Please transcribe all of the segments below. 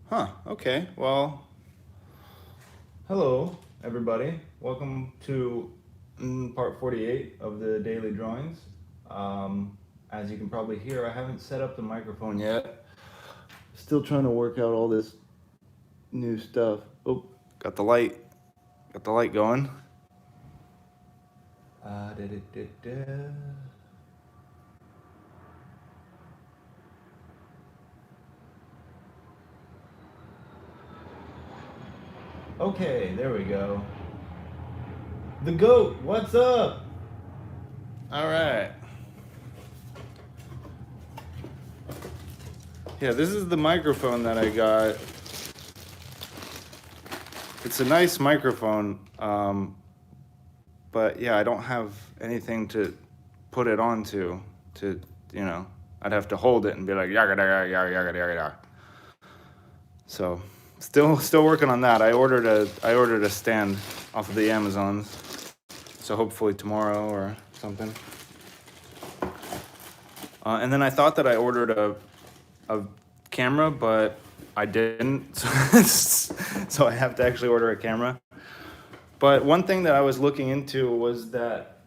Huh, okay. Well, hello, everybody. Welcome to part 48 of the daily drawings. As you can probably hear, I haven't set up the microphone yet. Still trying to work out all this new stuff. Oh, got the light. Got the light going. Da-da-da-da. Okay, there we go. The goat, what's up? All right. Yeah, this is the microphone that I got. It's a nice microphone, but yeah, I don't have anything to put it onto. I'd have to hold it and be like yaga yaga yaga yaga yaga. So, still working on that. I ordered a stand off of the Amazons, so hopefully tomorrow or something. And then I thought that I ordered a camera, but I didn't. So I have to actually order a camera. But one thing that I was looking into was that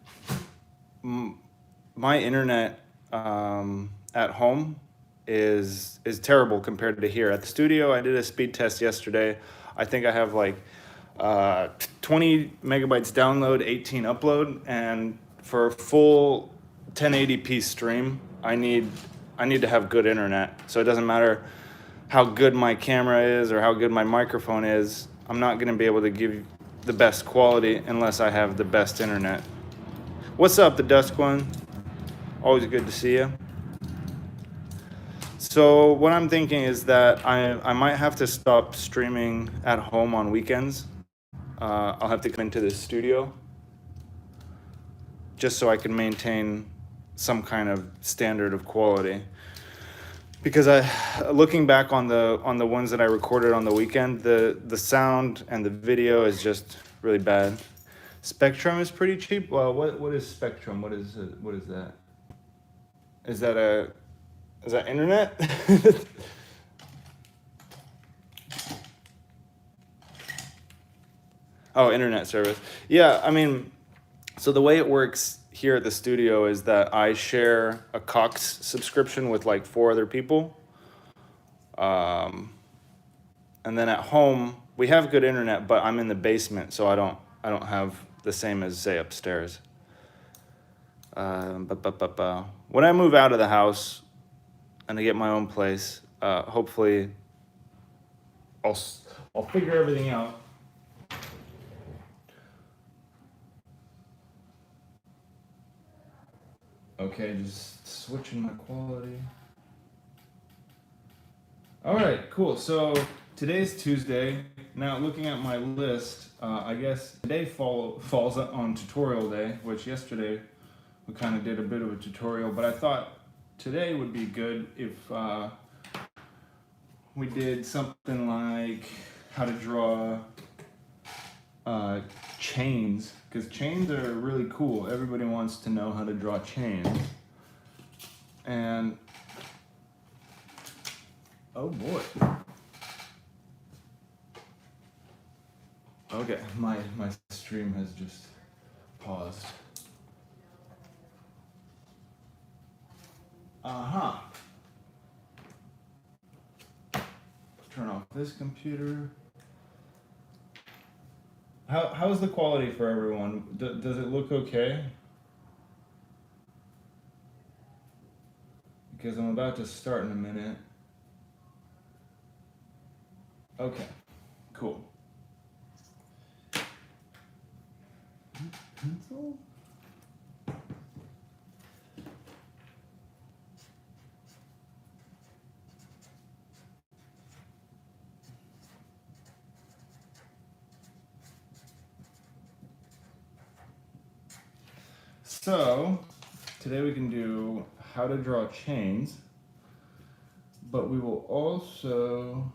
my internet at home is terrible compared to here. At the studio, I did a speed test yesterday. I think I have like 20 megabytes download, 18 upload, and for a full 1080p stream, I need to have good internet. So it doesn't matter how good my camera is or how good my microphone is. I'm not going to be able to give the best quality unless I have the best internet. What's up, the Dusk One? Always good to see you. So what I'm thinking is that I might have to stop streaming at home on weekends. I'll have to come into the studio just so I can maintain some kind of standard of quality. Because looking back on the ones that I recorded on the weekend, the sound and the video is just really bad. Spectrum is pretty cheap. Well, what is Spectrum? What is that? Is that internet? Oh, internet service. Yeah, I mean, so the way it works here at the studio is that I share a Cox subscription with like 4 other people. And then at home, we have good internet, but I'm in the basement, so I don't have the same as say upstairs. When I move out of the house and I get my own place, hopefully I'll figure everything out. Okay, just switching my quality. All right, cool. So today's Tuesday. Now, looking at my list, I guess today falls on tutorial day, which yesterday we kind of did a bit of a tutorial, but I thought today would be good if we did something like how to draw chains, because chains are really cool. Everybody wants to know how to draw chains. And oh boy. Okay, my stream has just paused. Uh-huh. Turn off this computer. How's the quality for everyone? Does it look okay? Because I'm about to start in a minute. Okay, cool. Pencil? So, today we can do how to draw chains, but we will also,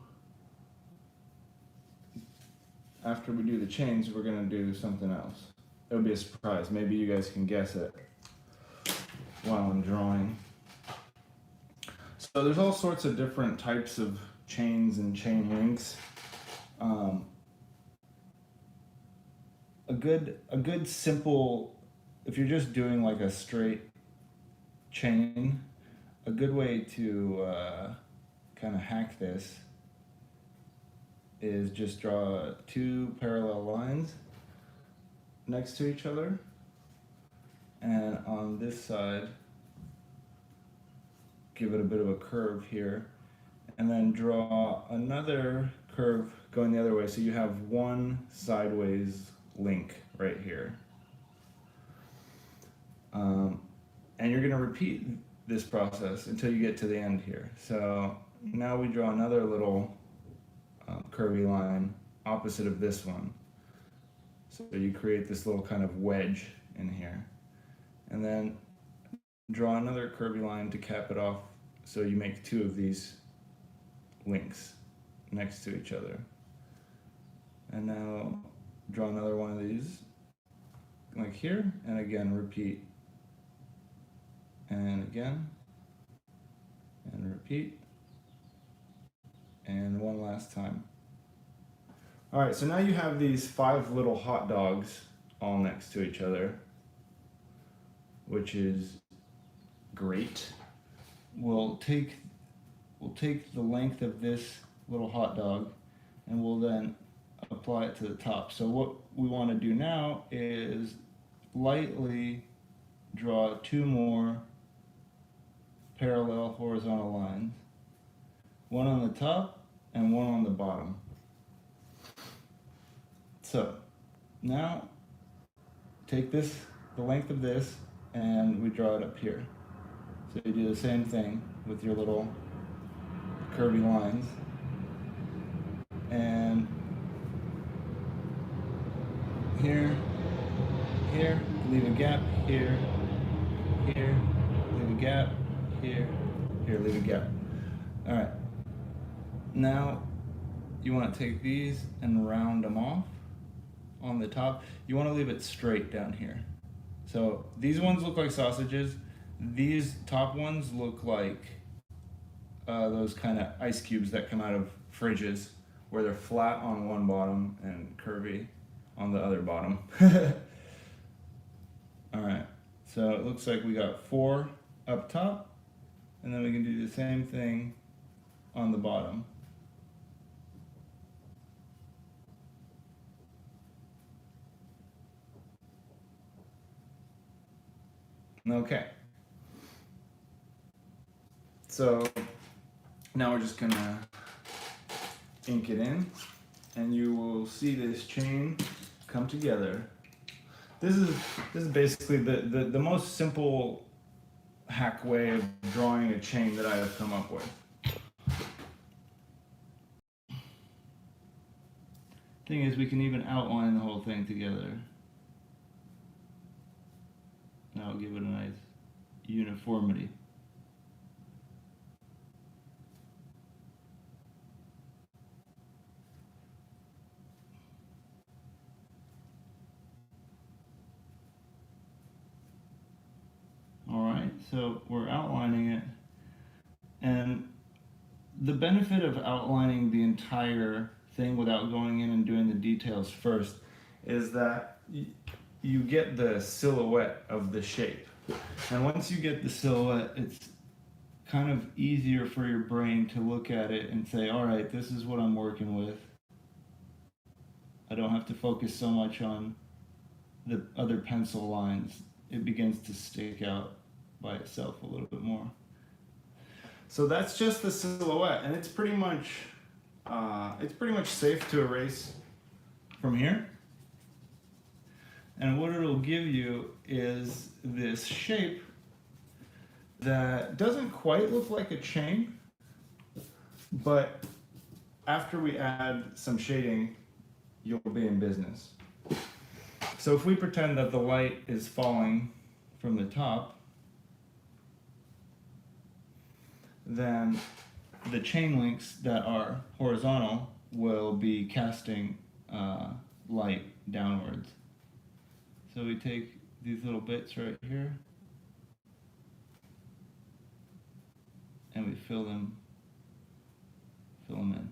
after we do the chains, we're gonna do something else. It'll be a surprise. Maybe you guys can guess it while I'm drawing. So there's all sorts of different types of chains and chain links. A good simple, if you're just doing like a straight chain, a good way to kind of hack this is just draw two parallel lines next to each other, and on this side give it a bit of a curve here, and then draw another curve going the other way, so you have one sideways link right here. And you're going to repeat this process until you get to the end here. So now we draw another little curvy line opposite of this one. So you create this little kind of wedge in here. And then draw another curvy line to cap it off, so you make two of these links next to each other. And now draw another one of these like here, and again repeat, and again, and repeat, and one last time. All right, so now you have these 5 little hot dogs all next to each other, which is great. We'll take the length of this little hot dog, and we'll then apply it to the top. So what we want to do now is lightly draw 2 more parallel horizontal lines, one on the top and one on the bottom. So now take this, the length of this, and we draw it up here. So you do the same thing with your little curvy lines, and here, here, leave a gap, here, here, leave a gap, here, here, leave a gap. All right, now you want to take these and round them off on the top. You want to leave it straight down here. So these ones look like sausages. These top ones look like those kind of ice cubes that come out of fridges, where they're flat on one bottom and curvy on the other bottom. All right, so it looks like we got 4 up top, and then we can do the same thing on the bottom. Okay. So now we're just gonna ink it in, and you will see this chain come together. This is basically the most simple hack way of drawing a chain that I have come up with. Thing is, we can even outline the whole thing together. That'll give it a nice uniformity. Alright, so we're outlining it, and the benefit of outlining the entire thing without going in and doing the details first is that you get the silhouette of the shape. And once you get the silhouette, it's kind of easier for your brain to look at it and say, all right, this is what I'm working with. I don't have to focus so much on the other pencil lines. It begins to stick out by itself a little bit more. So that's just the silhouette, and it's pretty much safe to erase from here. And what it'll give you is this shape that doesn't quite look like a chain, but after we add some shading, you'll be in business. So if we pretend that the light is falling from the top, then the chain links that are horizontal will be casting light downwards. So we take these little bits right here, and we fill them fill them in.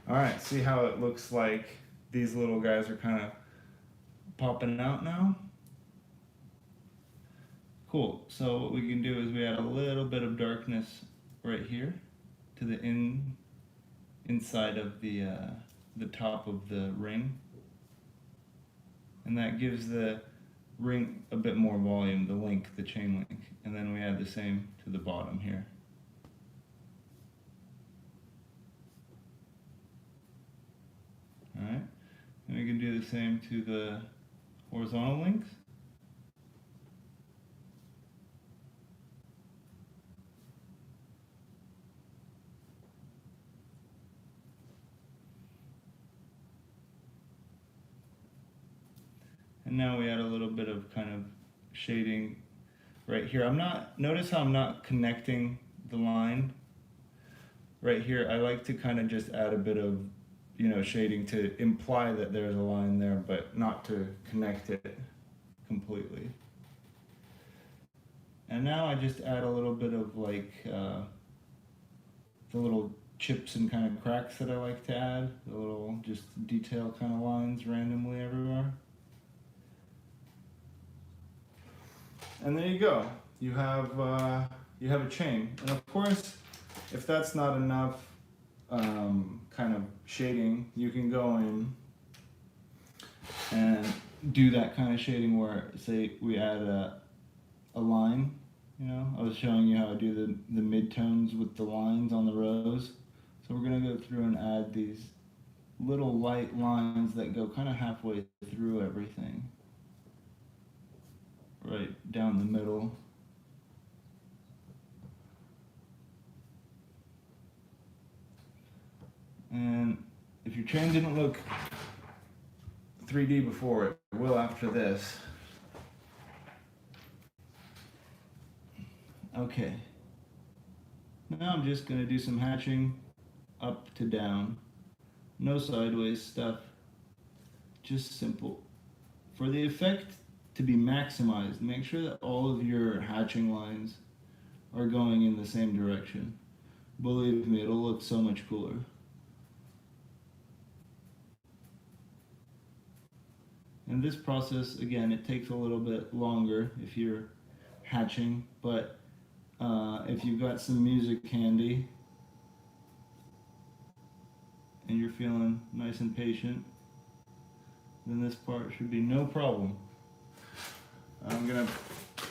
All right, see how it looks like these little guys are kind of popping out now? Cool, so what we can do is we add a little bit of darkness right here to the inside of the top of the ring. And that gives the ring a bit more volume, the link, the chain link. And then we add the same to the bottom here. Alright, and we can do the same to the horizontal links. And now we add a little bit of kind of shading right here. Notice how I'm not connecting the line right here. I like to kind of just add a bit of, shading to imply that there's a line there, but not to connect it completely. And now I just add a little bit of like the little chips and kind of cracks that I like to add, the little just detail kind of lines randomly everywhere. And there you go. You have a chain. And of course, if that's not enough kind of shading, you can go in and do that kind of shading where, say, we add a line. I was showing you how I do the midtones with the lines on the rows. So we're gonna go through and add these little light lines that go kind of halfway through everything. Right down the middle. And if your chain didn't look 3D before, it will after this. Okay. Now I'm just going to do some hatching up to down. No sideways stuff. Just simple. For the effect to be maximized, make sure that all of your hatching lines are going in the same direction. Believe me, it'll look so much cooler. And this process, again, it takes a little bit longer if you're hatching, but if you've got some music handy and you're feeling nice and patient, then this part should be no problem. I'm gonna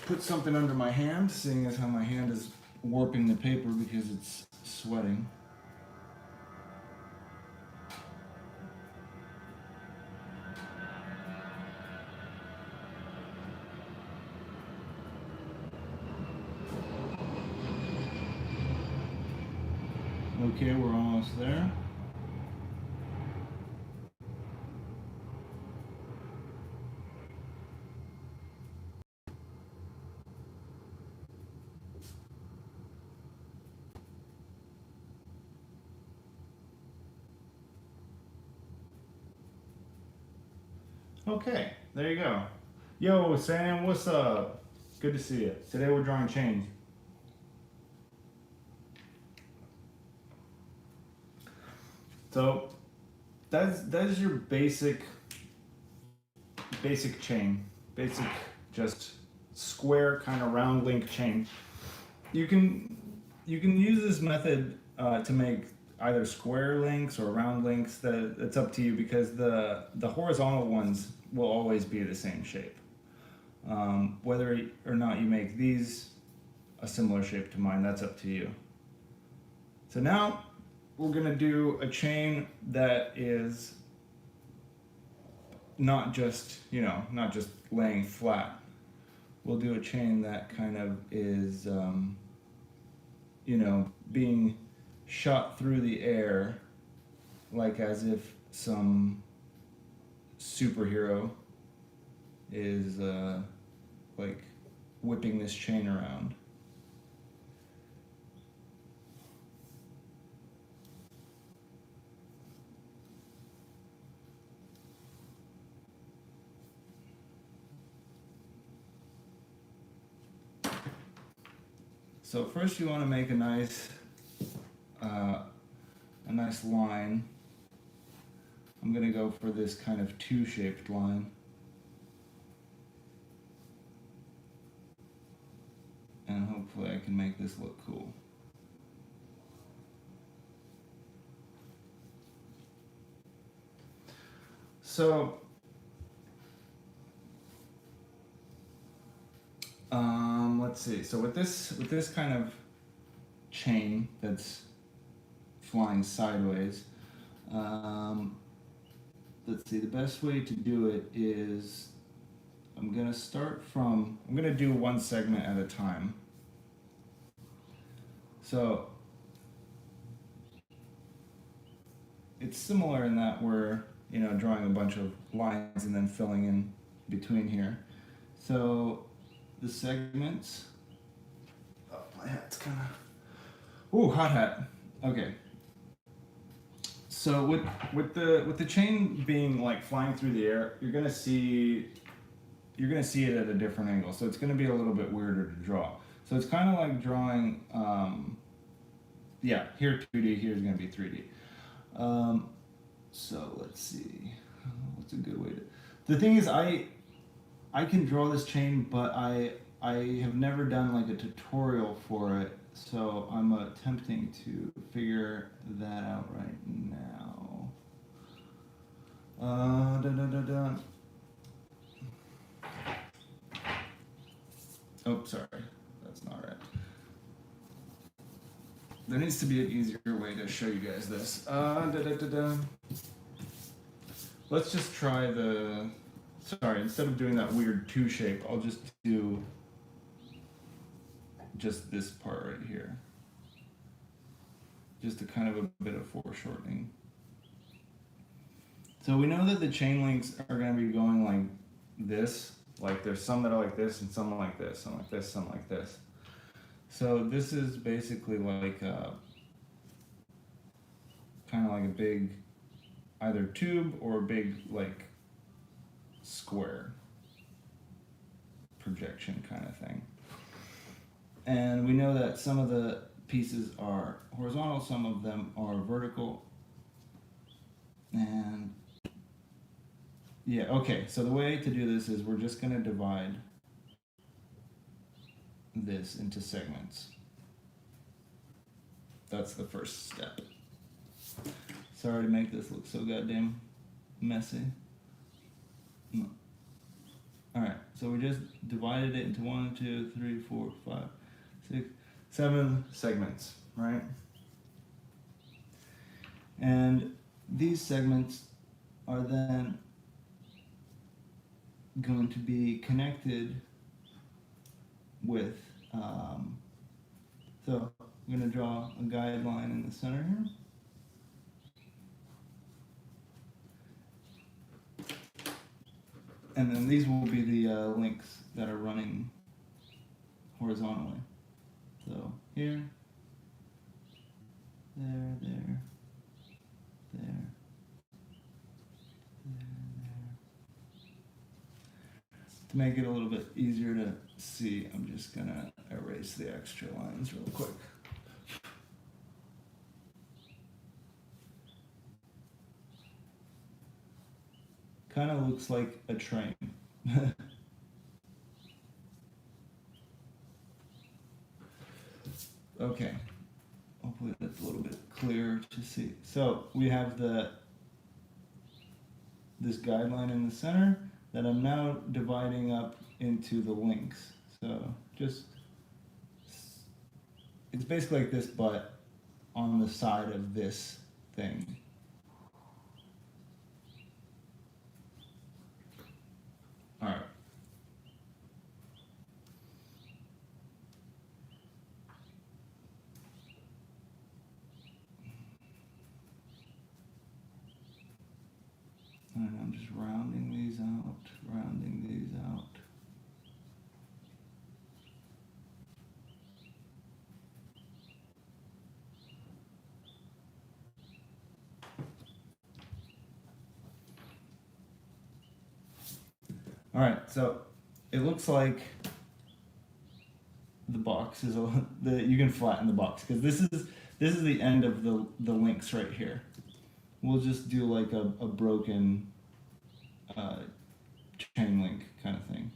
put something under my hand, seeing as how my hand is warping the paper because it's sweating. Okay, we're almost there. Okay, there you go. Yo, Sam, what's up? Good to see you. Today we're drawing chains. So that's your basic chain, basic just square kind of round link chain. You can use this method to make either square links or round links. It's up to you because the horizontal ones will always be the same shape. Whether or not you make these a similar shape to mine, that's up to you. So now we're gonna do a chain that is not just, not just laying flat. We'll do a chain that kind of is, being shot through the air, like as if some superhero is like whipping this chain around. So first you want to make a nice line. I'm gonna go for this kind of two-shaped line. And hopefully I can make this look cool. So, let's see. So with this kind of chain that's flying sideways, let's see. The best way to do it is I'm gonna do one segment at a time. So it's similar in that we're drawing a bunch of lines and then filling in between here. So the segments. Oh, my hat's kind of. Ooh, hot hat. Okay. So with the chain being like flying through the air, you're gonna see it at a different angle. So it's gonna be a little bit weirder to draw. So it's kind of like drawing. Here 2D. Here's gonna be 3D. So let's see. What's a good way to? The thing is, I can draw this chain, but I have never done like a tutorial for it, so I'm attempting to figure that out right now. Oh, sorry, that's not right. There needs to be an easier way to show you guys this. Let's just try instead of doing that weird two shape, I'll just do just this part right here. Just a kind of a bit of foreshortening. So we know that the chain links are going to be going like this. Like there's some that are like this and some like this, some like this, some like this. So this is basically like kind of like a big either tube or a big like square projection kind of thing. And we know that some of the pieces are horizontal, some of them are vertical. And yeah, okay, so the way to do this is we're just going to divide this into segments. That's the first step. Sorry to make this look so goddamn messy. No. Alright, so we just divided it into 1, 2, 3, 4, 5, 6, 7 segments, right? And these segments are then going to be connected with, so I'm going to draw a guideline in the center here. And then these will be the links that are running horizontally. So here, there, there, there, there. To make it a little bit easier to see, I'm just gonna erase the extra lines real quick. Kind of looks like a train. Okay, hopefully that's a little bit clearer to see. So we have this guideline in the center that I'm now dividing up into the links. So it's basically like this, but on the side of this thing. All right. And I'm just rounding these out, rounding these out. All right, so it looks like the box is you can flatten the box because this is the end of the links right here. We'll just do like a broken chain link kind of thing.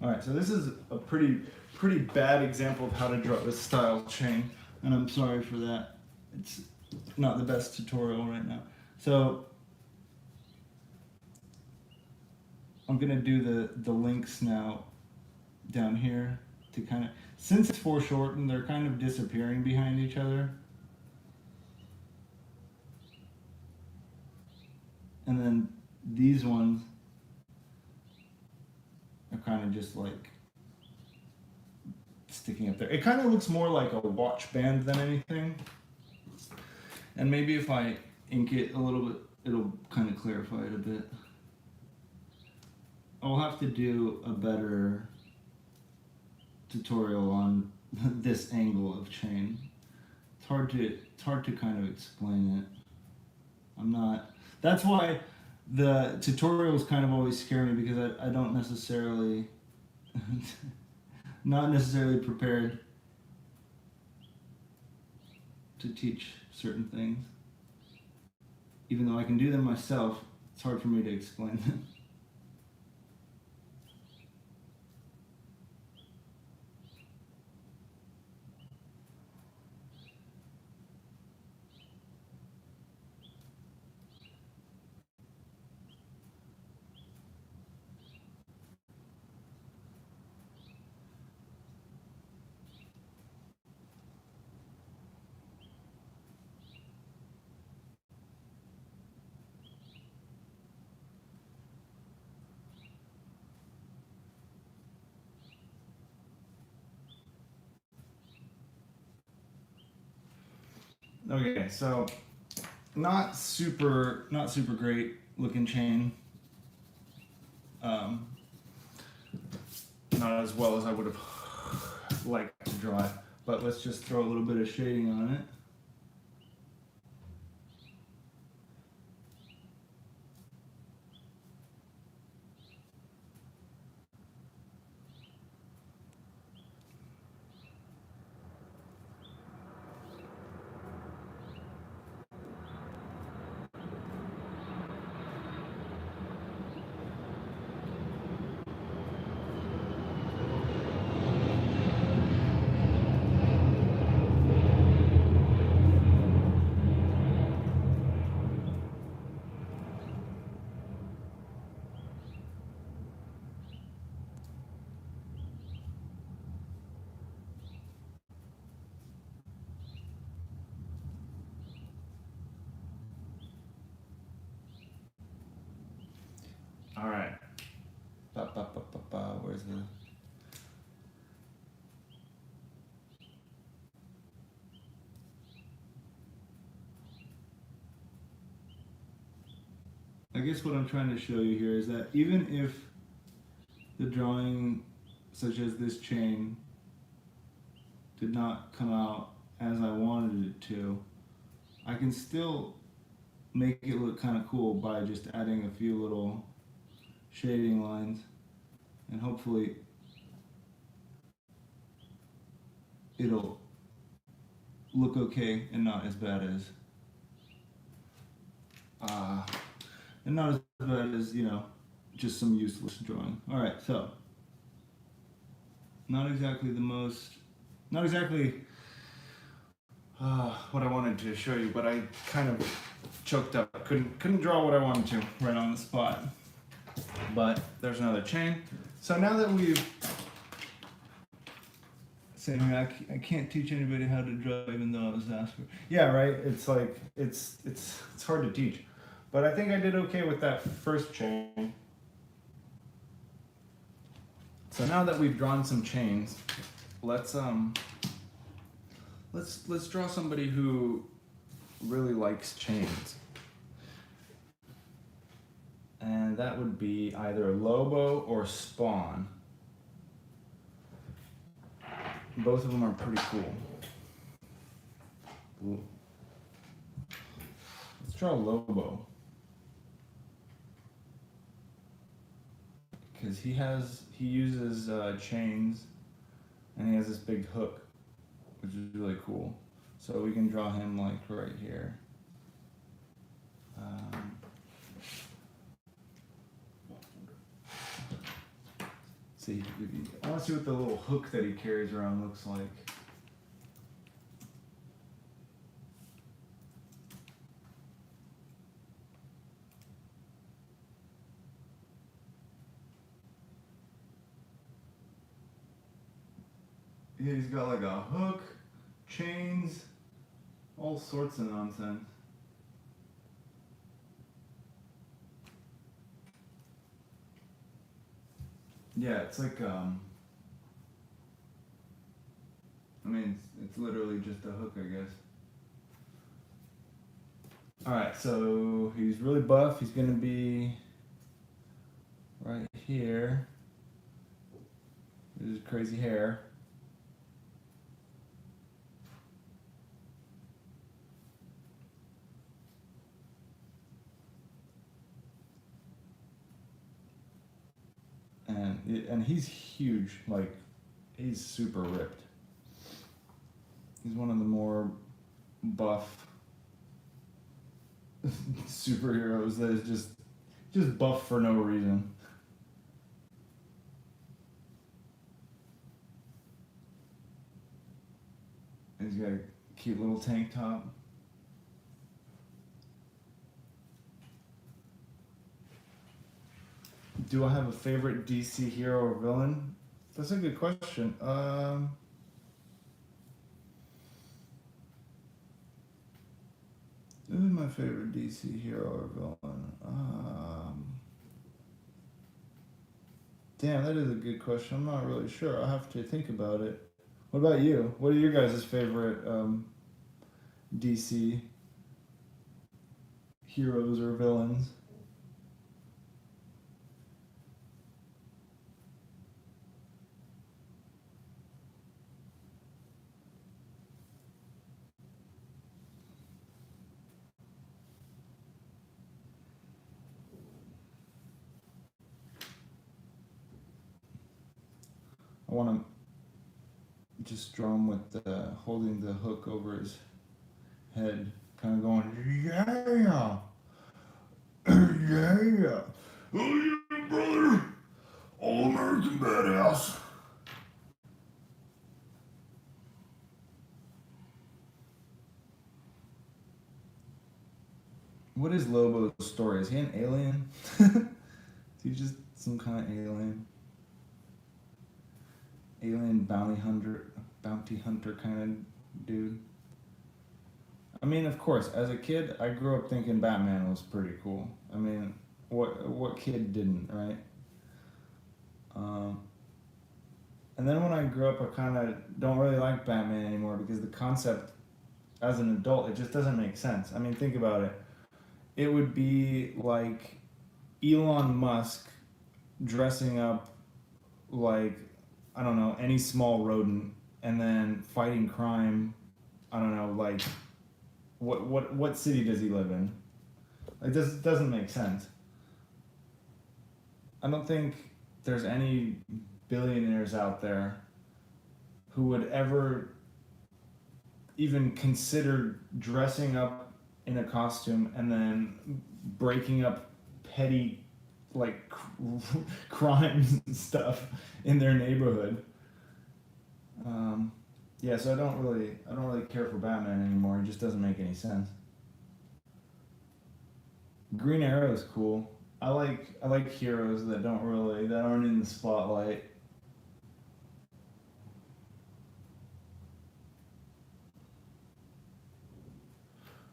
All right, so this is a pretty bad example of how to draw this style chain, and I'm sorry for that. It's not the best tutorial right now. So I'm gonna do the links now down here to kind of, since it's foreshortened, they're kind of disappearing behind each other. And then these ones are kind of just like sticking up there. It kind of looks more like a watch band than anything. And maybe if I ink it a little bit, it'll kind of clarify it a bit. I'll have to do a better tutorial on this angle of chain. It's hard to kind of explain it. I'm not. That's why the tutorials kind of always scare me, because I don't necessarily, not necessarily prepared to teach certain things. Even though I can do them myself, it's hard for me to explain them. Okay, so not super great looking chain. Not as well as I would have liked to draw it, but let's just throw a little bit of shading on it. All right. Where's the... I guess what I'm trying to show you here is that even if the drawing, such as this chain, did not come out as I wanted it to, I can still make it look kind of cool by just adding a few little shading lines, and hopefully it'll look okay and not as bad as you know, just some useless drawing. All right, so not exactly what I wanted to show you, but I kind of choked up. Couldn't draw what I wanted to right on the spot. But there's another chain. So now that we've saying I can't teach anybody how to draw even though I was asked for. Yeah, right. It's like it's hard to teach. But I think I did okay with that first chain. So now that we've drawn some chains, let's draw somebody who really likes chains. And that would be either Lobo or Spawn. Both of them are pretty cool. Let's draw Lobo. Because he uses chains, and he has this big hook, which is really cool. So we can draw him like right here. See, I want to see what the little hook that he carries around looks like. Yeah, he's got like a hook, chains, all sorts of nonsense. Yeah, it's like I mean, it's literally just a hook, I guess. Alright, so he's really buff. He's gonna be right here. This is crazy hair. And he's huge, like he's super ripped. He's one of the more buff superheroes that is just buff for no reason. He's got a cute little tank top. Do I have a favorite DC hero or villain? That's a good question. Who is my favorite DC hero or villain? Damn, that is a good question. I'm not really sure. I'll have to think about it. What about you? What are your guys' favorite DC heroes or villains? I want to just draw him with holding the hook over his head, kind of going, yeah, yeah, oh yeah, brother, all American badass. What is Lobo's story? Is he an alien? Is he just some kind of alien? Alien bounty hunter kind of dude. I mean, of course, as a kid, I grew up thinking Batman was pretty cool. I mean, what kid didn't, right? And then when I grew up, I kind of don't really like Batman anymore because the concept, as an adult, it just doesn't make sense. I mean, think about it. It would be like Elon Musk dressing up like, I don't know, any small rodent and then fighting crime. I don't know, like what city does he live in? Like, this doesn't make sense. I don't think there's any billionaires out there who would ever even consider dressing up in a costume and then breaking up petty like crimes and stuff in their neighborhood. Yeah, so I don't really care for Batman anymore. It just doesn't make any sense. Green Arrow is cool. I like heroes that aren't in the spotlight.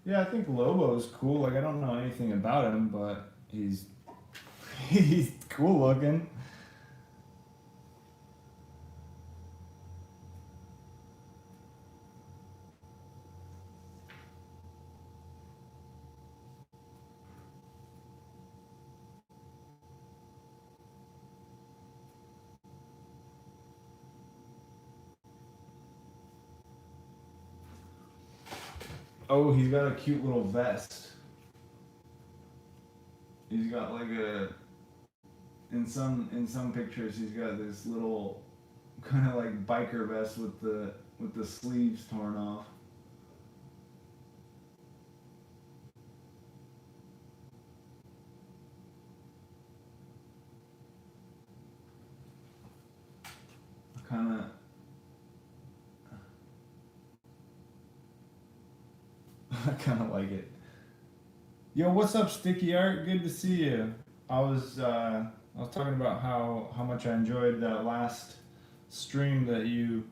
Yeah, I think Lobo's cool. Like, I don't know anything about him, but he's he's cool looking. Oh, he's got a cute little vest. He's got like a in some pictures he's got this little kind of like biker vest with the sleeves torn off. Kind of I kind of like it. Yo, what's up, Sticky Art? Good to see you. I was talking about how much I enjoyed that last stream that you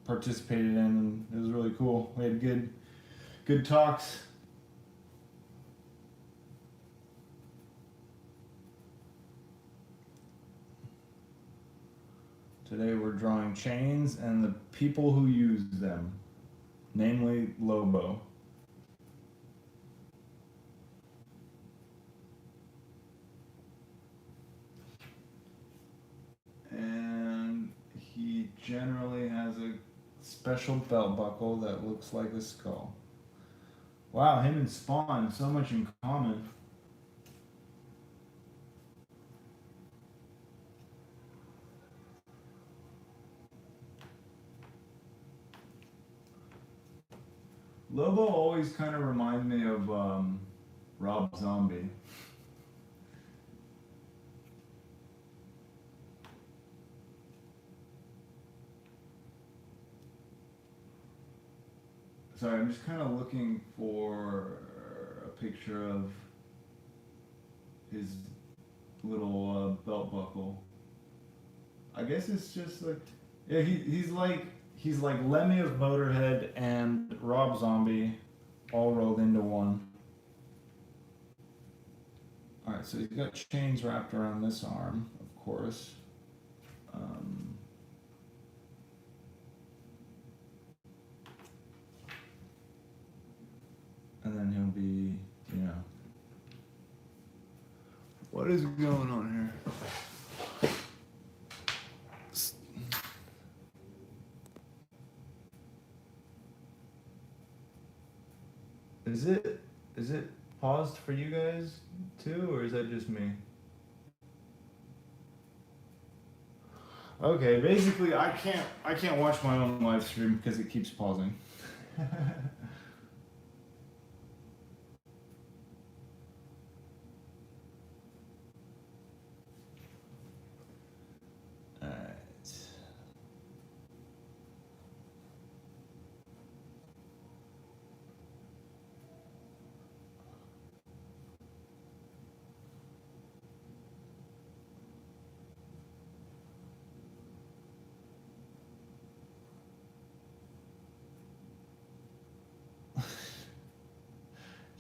participated in, and it was really cool. We had good talks. Today we're drawing chains and the people who use them, namely Lobo. And he generally has a special belt buckle that looks like a skull. Wow, him and Spawn, so much in common. Lobo always kind of reminds me of Rob Zombie. Sorry, I'm just kind of looking for a picture of his little belt buckle. I guess it's just like, yeah, he's like Lemmy of Motorhead and Rob Zombie all rolled into one. All right, so he's got chains wrapped around this arm, of course. And then he'll be, you know, what is going on here? Is it paused for you guys too, or is that just me? Okay, basically I can't watch my own live stream because it keeps pausing. Alright.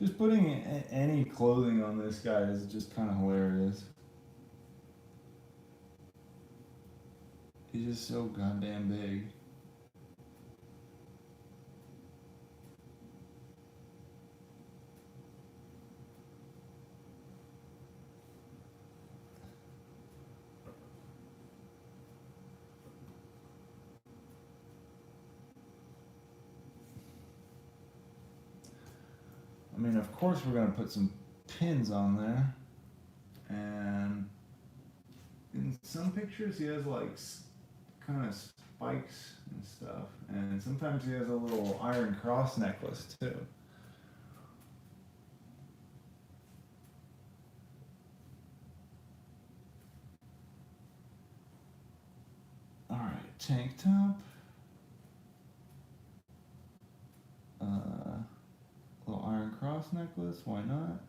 Just putting any clothing on this guy is just kind of hilarious. He's just so goddamn big. I mean, of course we're gonna put some pins on there, and in some pictures he has like kind of spikes and stuff, and sometimes he has a little iron cross necklace too. All right, tank top. Little iron cross necklace, why not?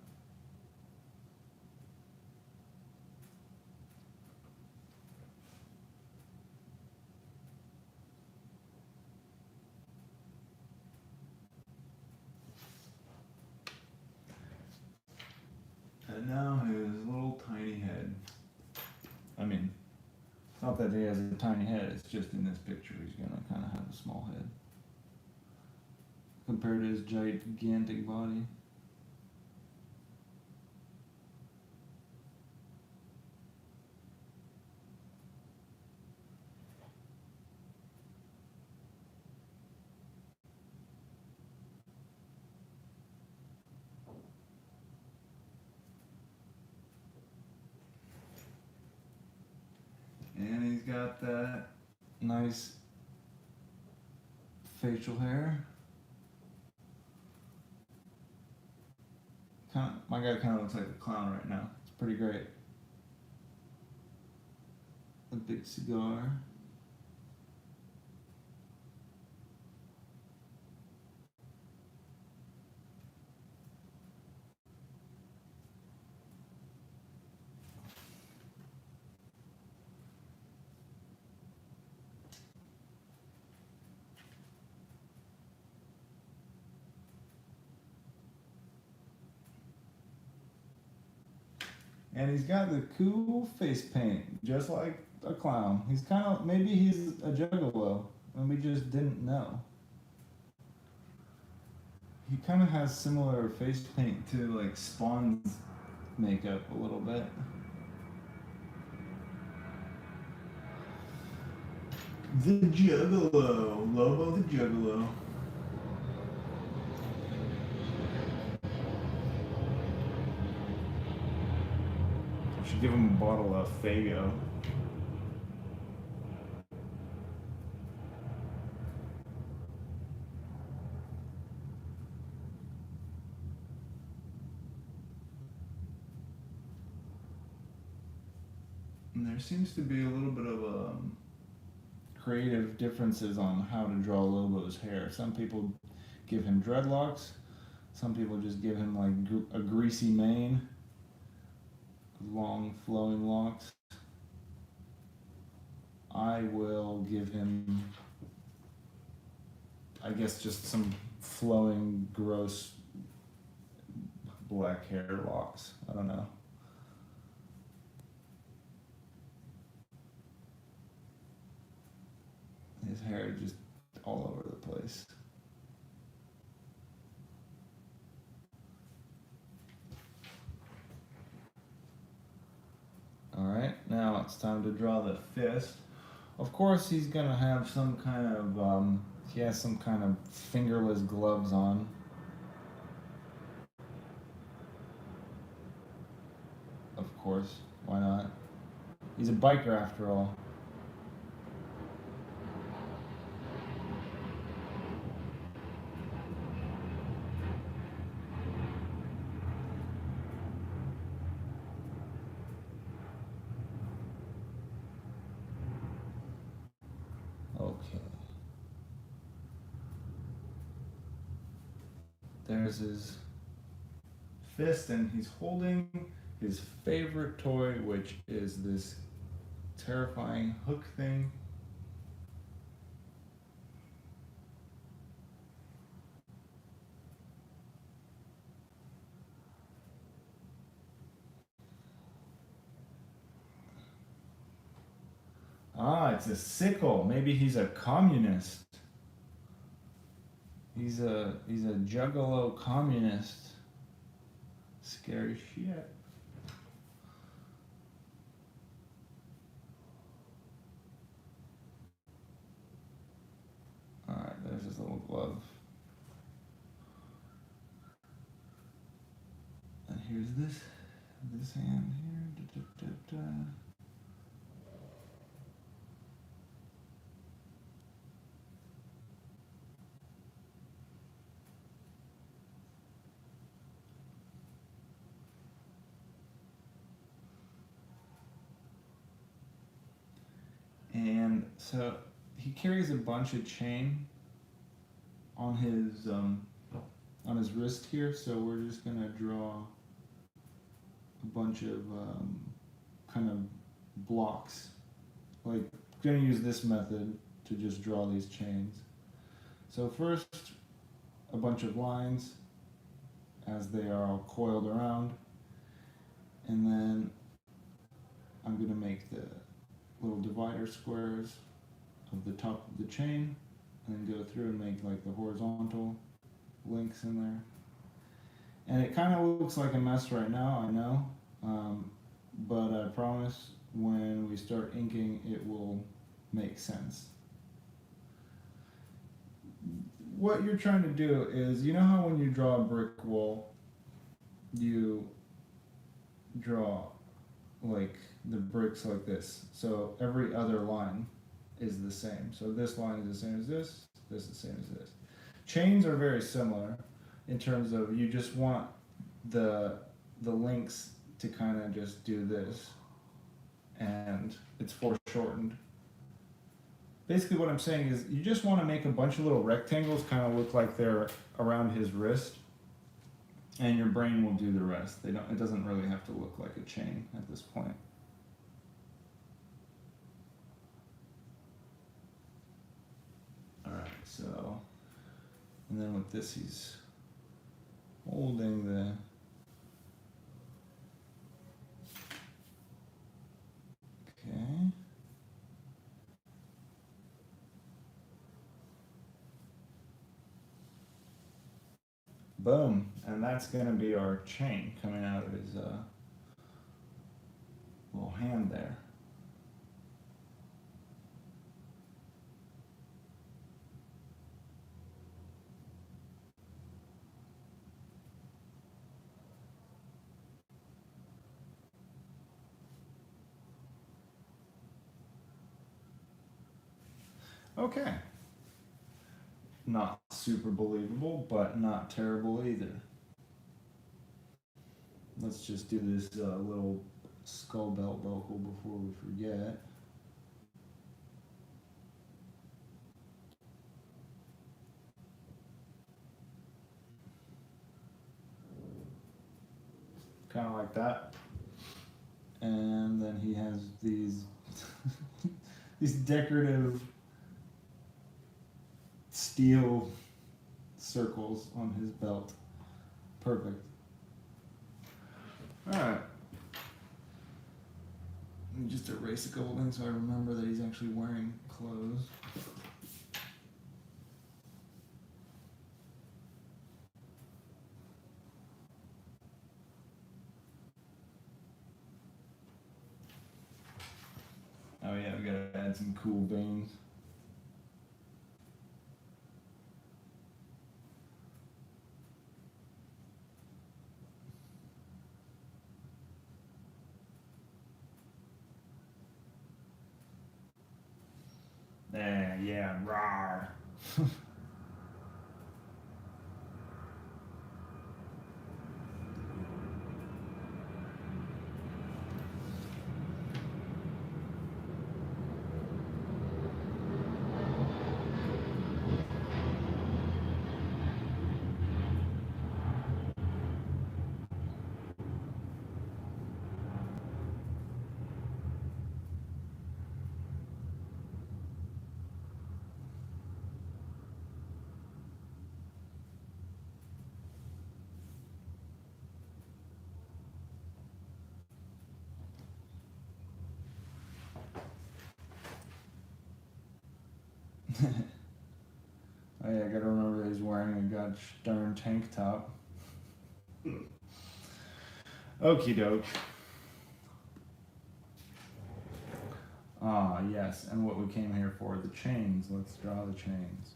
And now his little tiny head. I mean, not that he has a tiny head, it's just in this picture he's gonna kind of have a small head compared to his gigantic body. got that nice facial hair. My guy kind of looks like a clown right now. It's pretty great. A big cigar. And he's got the cool face paint, just like a clown. He's kind of, maybe he's a juggalo, and we just didn't know. He kind of has similar face paint to like Spawn's makeup a little bit. The Juggalo, Lobo the Juggalo. I should give him a bottle of Fago. And there seems to be a little bit of creative differences on how to draw Lobo's hair. Some people give him dreadlocks. Some people just give him like a greasy mane, long flowing locks. I will give him, I guess, just some flowing, gross black hair locks. I don't know. His hair is just all over the place. Alright, now it's time to draw the fist. Of course he's gonna have some kind of, he has some kind of fingerless gloves on. Of course, why not? He's a biker after all. Okay. There's his fist, and he's holding his favorite toy, which is this terrifying hook thing. Ah, it's a sickle. Maybe he's a communist. He's a juggalo communist. Scary shit. Alright, there's his little glove. And here's this hand here. Da, da, da, da. And so he carries a bunch of chain on his wrist here. So we're just gonna draw a bunch of kind of blocks. Like, gonna use this method to just draw these chains. So first, a bunch of lines as they are all coiled around, and then I'm gonna make the little divider squares of the top of the chain, and then go through and make like the horizontal links in there. And it kind of looks like a mess right now, I know, but I promise when we start inking it will make sense. What you're trying to do is, you know how when you draw a brick wall, you draw like the bricks like this. So every other line is the same. So this line is the same as this is the same as this. Chains are very similar in terms of you just want the links to kind of just do this, and it's foreshortened. Basically what I'm saying is you just want to make a bunch of little rectangles kind of look like they're around his wrist, and your brain will do the rest. It doesn't really have to look like a chain at this point. Alright, so, and then with this he's holding the okay. Boom, and that's gonna be our chain coming out of his little hand there. Okay. Not super believable, but not terrible either. Let's just do this little skull belt vocal before we forget. Kind of like that. And then he has these these decorative steel circles on his belt. Perfect. Alright. Let me just erase a couple things so I remember that he's actually wearing clothes. Oh yeah, we gotta add some cool veins. Yeah, rawr. Oh yeah, I gotta remember that he's wearing a gosh darn tank top. Okie doke. Ah, yes, and what we came here for, the chains. Let's draw the chains.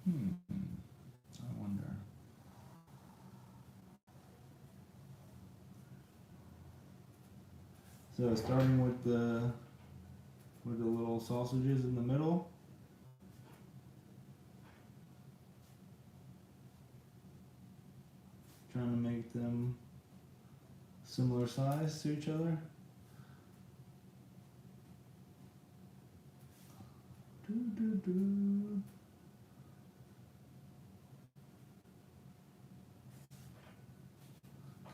I wonder. So starting with the little sausages in the middle. Trying to make them similar size to each other.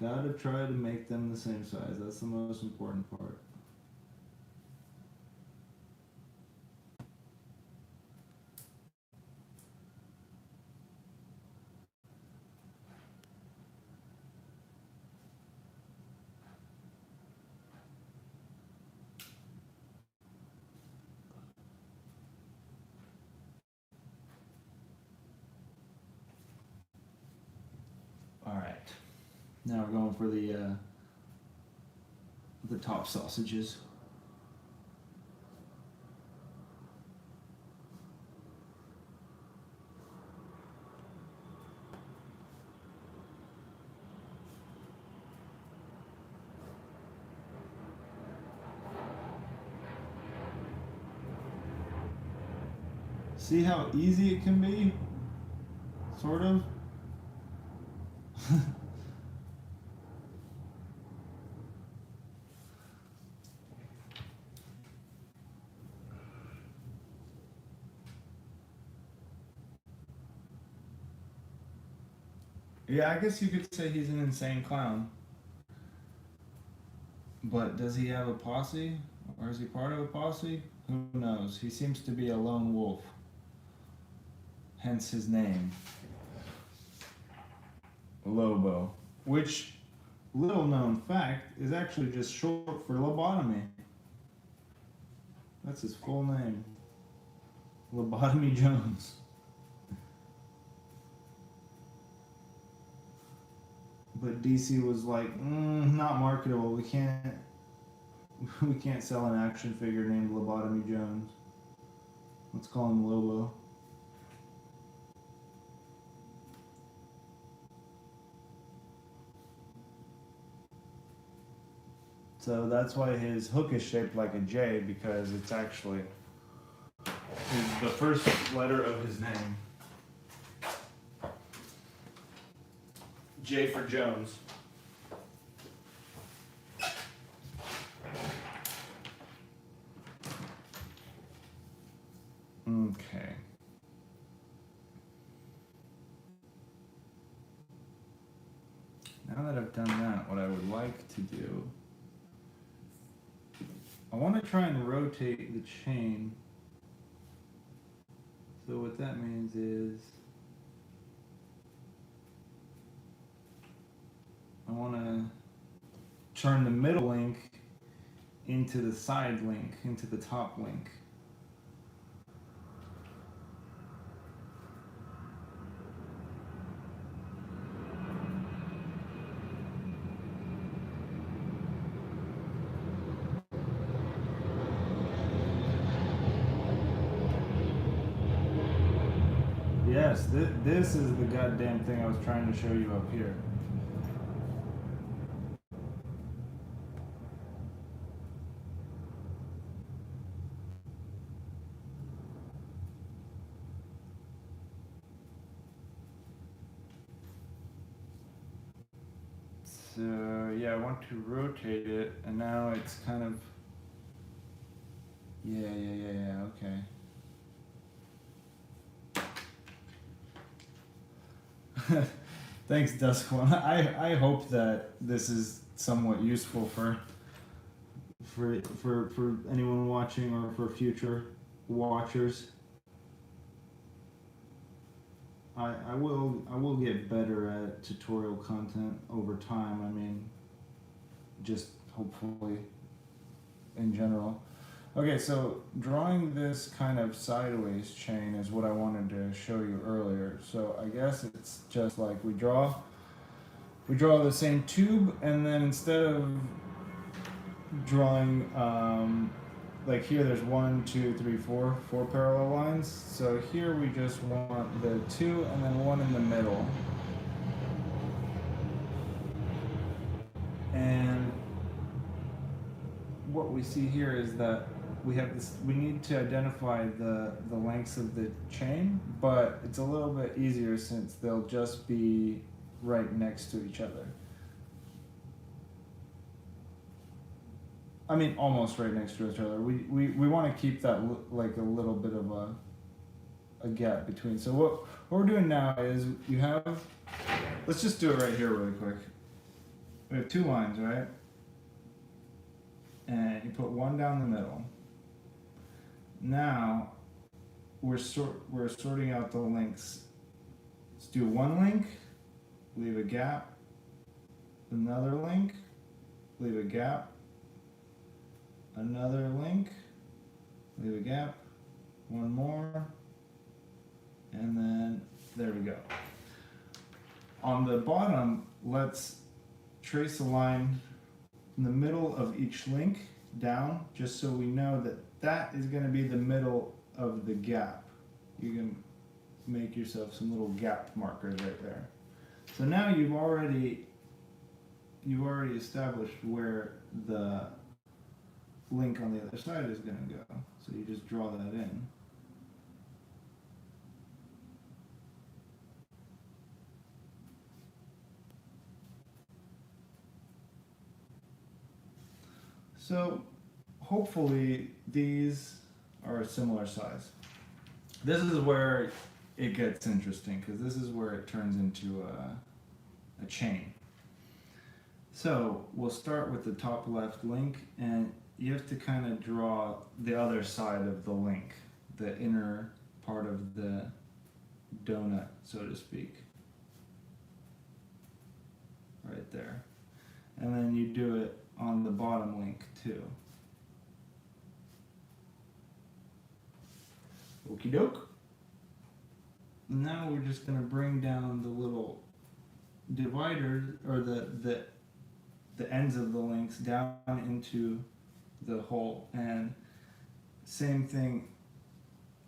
Gotta try to make them the same size. That's the most important part. Now we're going for the top sausages. See how easy it can be? Sort of. Yeah, I guess you could say he's an insane clown. But does he have a posse? Or is he part of a posse? Who knows? He seems to be a lone wolf. Hence his name. Lobo. Which, little known fact, is actually just short for lobotomy. That's his full name. Lobotomy Jones. But DC was like, not marketable. We can't sell an action figure named Lobotomy Jones. Let's call him Lobo. So that's why his hook is shaped like a J, because it's actually the first letter of his name. J for Jones. Okay. Now that I've done that, what I would like to do, I want to try and rotate the chain. So what that means is I want to turn the middle link into the side link, into the top link. Yes, this is the goddamn thing I was trying to show you up here. So yeah, I want to rotate it, and now it's kind of yeah, okay. Thanks, Duskone. I hope that this is somewhat useful for anyone watching or for future watchers. I will get better at tutorial content over time. I mean, just hopefully in general. Okay, so drawing this kind of sideways chain is what I wanted to show you earlier. So I guess it's just like we draw the same tube, and then instead of drawing like here there's 1, 2, 3, 4 parallel lines. So here we just want the 2 and then 1 in the middle. And what we see here is that we have this, we need to identify the lengths of the chain, but it's a little bit easier since they'll just be right next to each other. I mean, almost right next to each other. We want to keep that like a little bit of a gap between. So what we're doing now is you have, let's just do it right here really quick. We have 2 lines, right? And you put 1 down the middle. Now we're sorting out the links. Let's do 1 link, leave a gap, another link, leave a gap, another link, leave a gap, 1 more, and then there we go. On the bottom, let's trace a line from the middle of each link down, just so we know that that is going to be the middle of the gap. You can make yourself some little gap markers right there. So now you've already established where the link on the other side is going to go. So you just draw that in. So hopefully these are a similar size. This is where it gets interesting, because this is where it turns into a chain. So we'll start with the top left link, and you have to kind of draw the other side of the link, the inner part of the donut, so to speak. Right there. And then you do it on the bottom link too. Okie doke. Now we're just going to bring down the little divider, or the ends of the links down into the hole, and same thing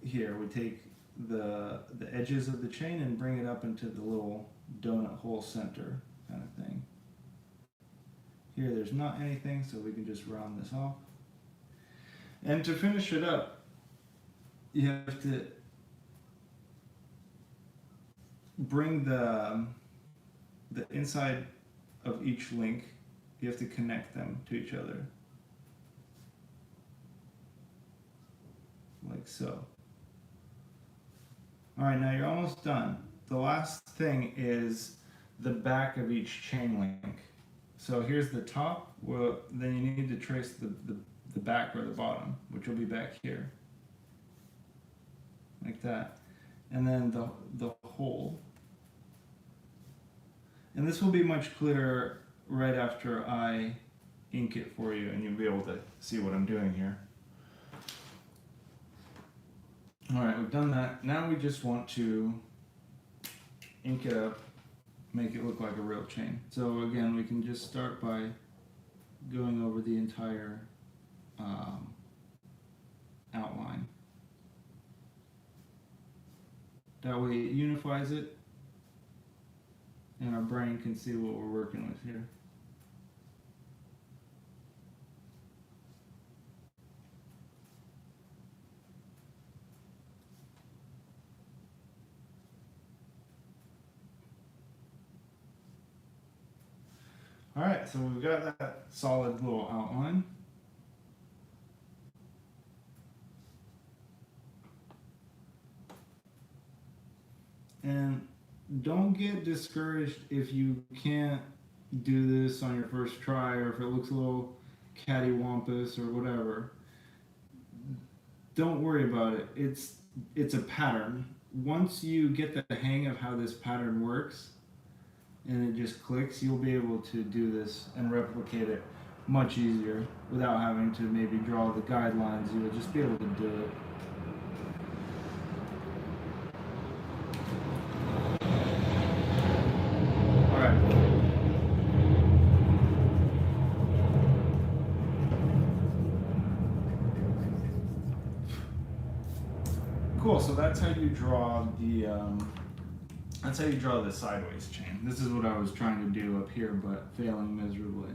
here. We take the edges of the chain and bring it up into the little donut hole center kind of thing. Here there's not anything, so we can just round this off. And to finish it up, you have to bring the inside of each link, you have to connect them to each other. Like so. Alright, now you're almost done. The last thing is the back of each chain link. So here's the top, well, then you need to trace the back or the bottom, which will be back here. Like that. And then the hole. And this will be much clearer right after I ink it for you, and you'll be able to see what I'm doing here. Alright, we've done that. Now we just want to ink it up, make it look like a real chain. So again, we can just start by going over the entire outline. That way it unifies it, and our brain can see what we're working with here. Alright, so we've got that solid little outline. And don't get discouraged if you can't do this on your first try, or if it looks a little cattywampus or whatever. Don't worry about it. It's a pattern. Once you get the hang of how this pattern works, and it just clicks, you'll be able to do this and replicate it much easier without having to maybe draw the guidelines. You'll just be able to do it. Alright. Cool, so that's how you draw the sideways chain. This is what I was trying to do up here, but failing miserably.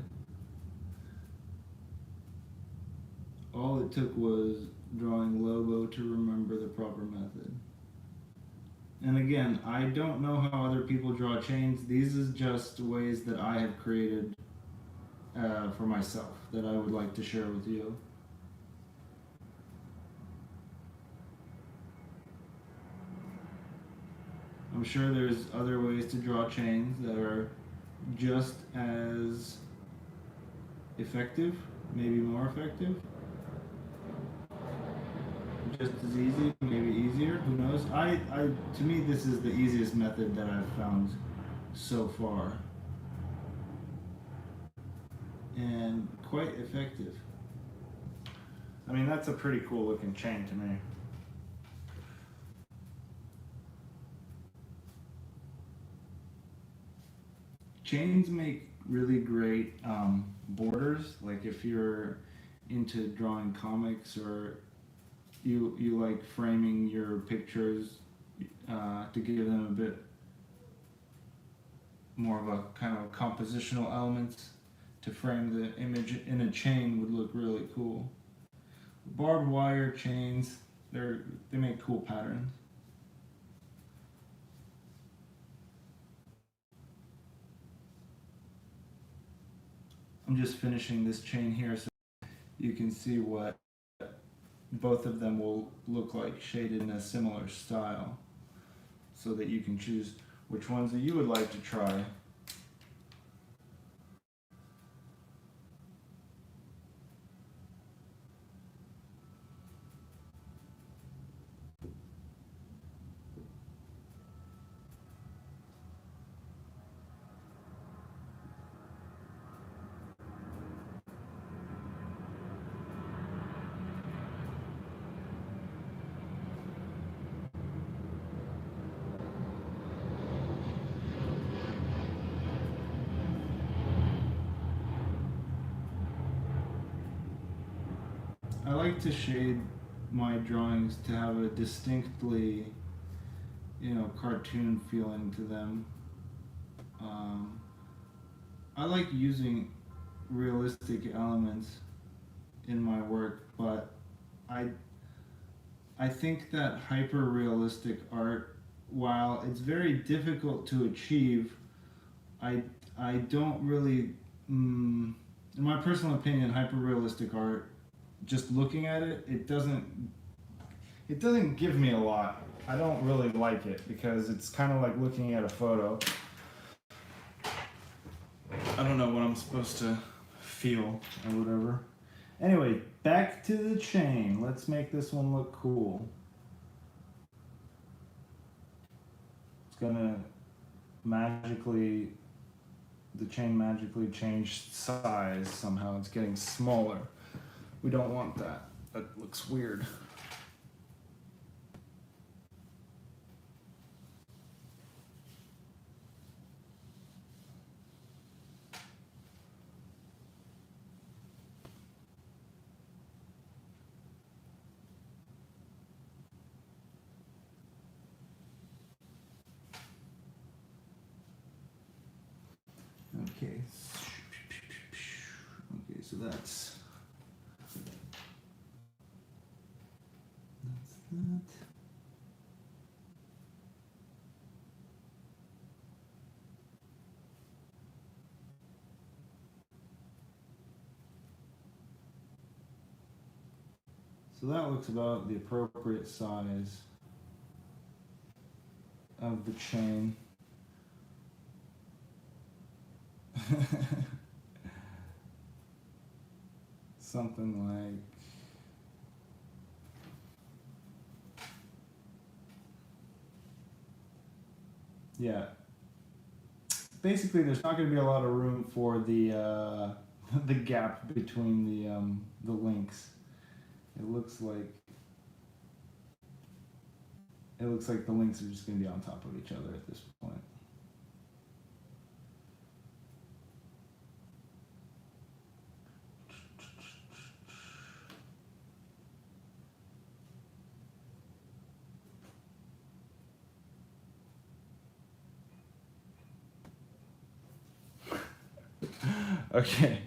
All it took was drawing Lobo to remember the proper method. And again, I don't know how other people draw chains. These is just ways that I have created for myself that I would like to share with you. I'm sure there's other ways to draw chains that are just as effective, maybe more effective. Just as easy, maybe easier, who knows? To me, this is the easiest method that I've found so far. And quite effective. I mean, that's a pretty cool looking chain to me. Chains make really great borders. Like if you're into drawing comics or you like framing your pictures to give them a bit more of a kind of compositional elements to frame the image in a chain would look really cool. Barbed wire chains, they make cool patterns. I'm just finishing this chain here so you can see what both of them will look like shaded in a similar style so that you can choose which ones that you would like to try. I like to shade my drawings to have a distinctly, cartoon feeling to them. I like using realistic elements in my work, but I think that hyper-realistic art, while it's very difficult to achieve, I don't really, in my personal opinion, hyper-realistic art, just looking at it, it doesn't give me a lot. I don't really like it because it's kind of like looking at a photo. I don't know what I'm supposed to feel or whatever. Anyway, back to the chain. Let's make this one look cool. It's gonna the chain magically changed size somehow. It's getting smaller. We don't want that. That looks weird. Okay. Okay, so that's that. So that looks about the appropriate size of the chain. Something like, yeah. Basically, there's not going to be a lot of room for the the gap between the links. It looks like the links are just going to be on top of each other at this point. Okay.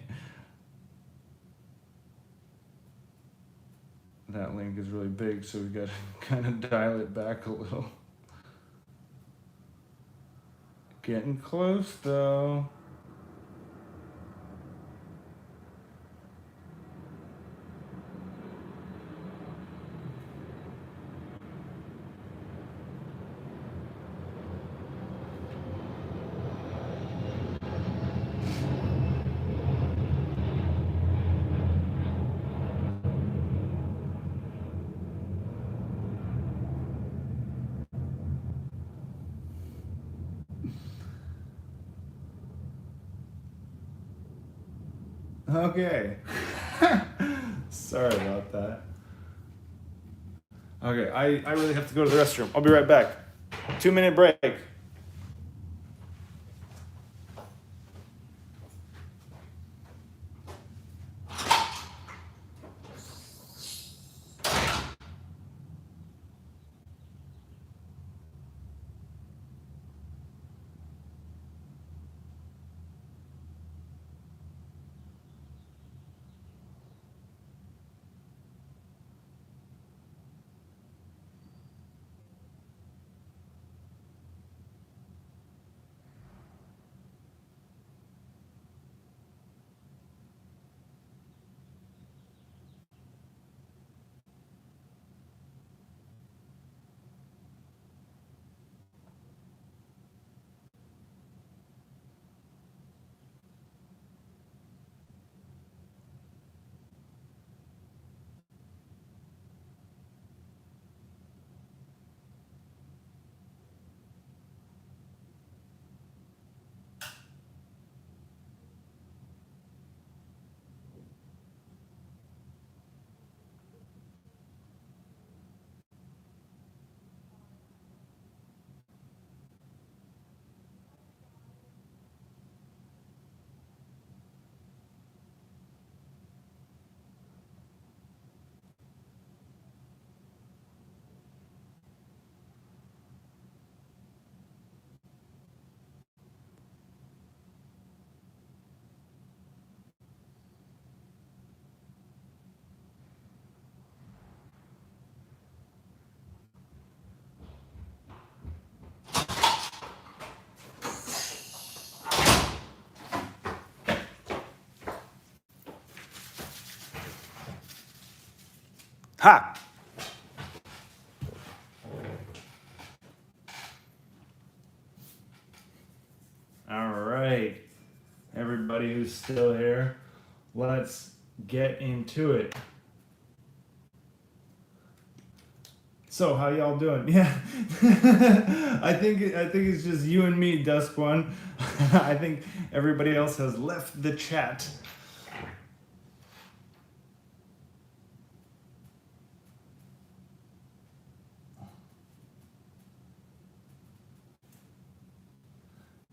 That link is really big, so we got to kind of dial it back a little. Getting close though. Okay. Sorry about that. Okay, I really have to go to the restroom. I'll be right back. 2-minute break. Ha! All right, everybody who's still here, let's get into it. So how y'all doing? Yeah, I think it's just you and me, Dusk One. I think everybody else has left the chat.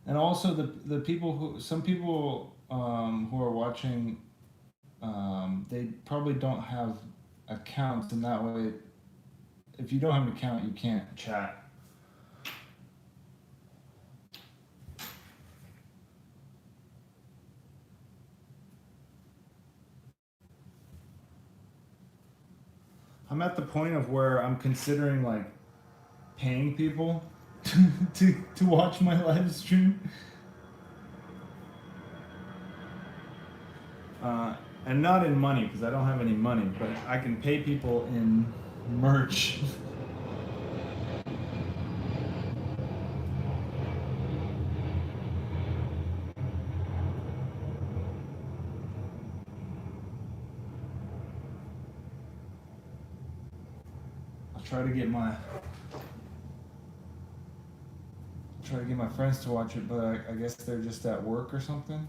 And also the people some people who are watching, they probably don't have accounts, and that way, if you don't have an account, you can't chat. I'm at the point of where I'm considering like paying people to watch my live stream. And not in money, because I don't have any money, but I can pay people in merch. I'll try to get my friends to watch it, but I guess they're just at work or something.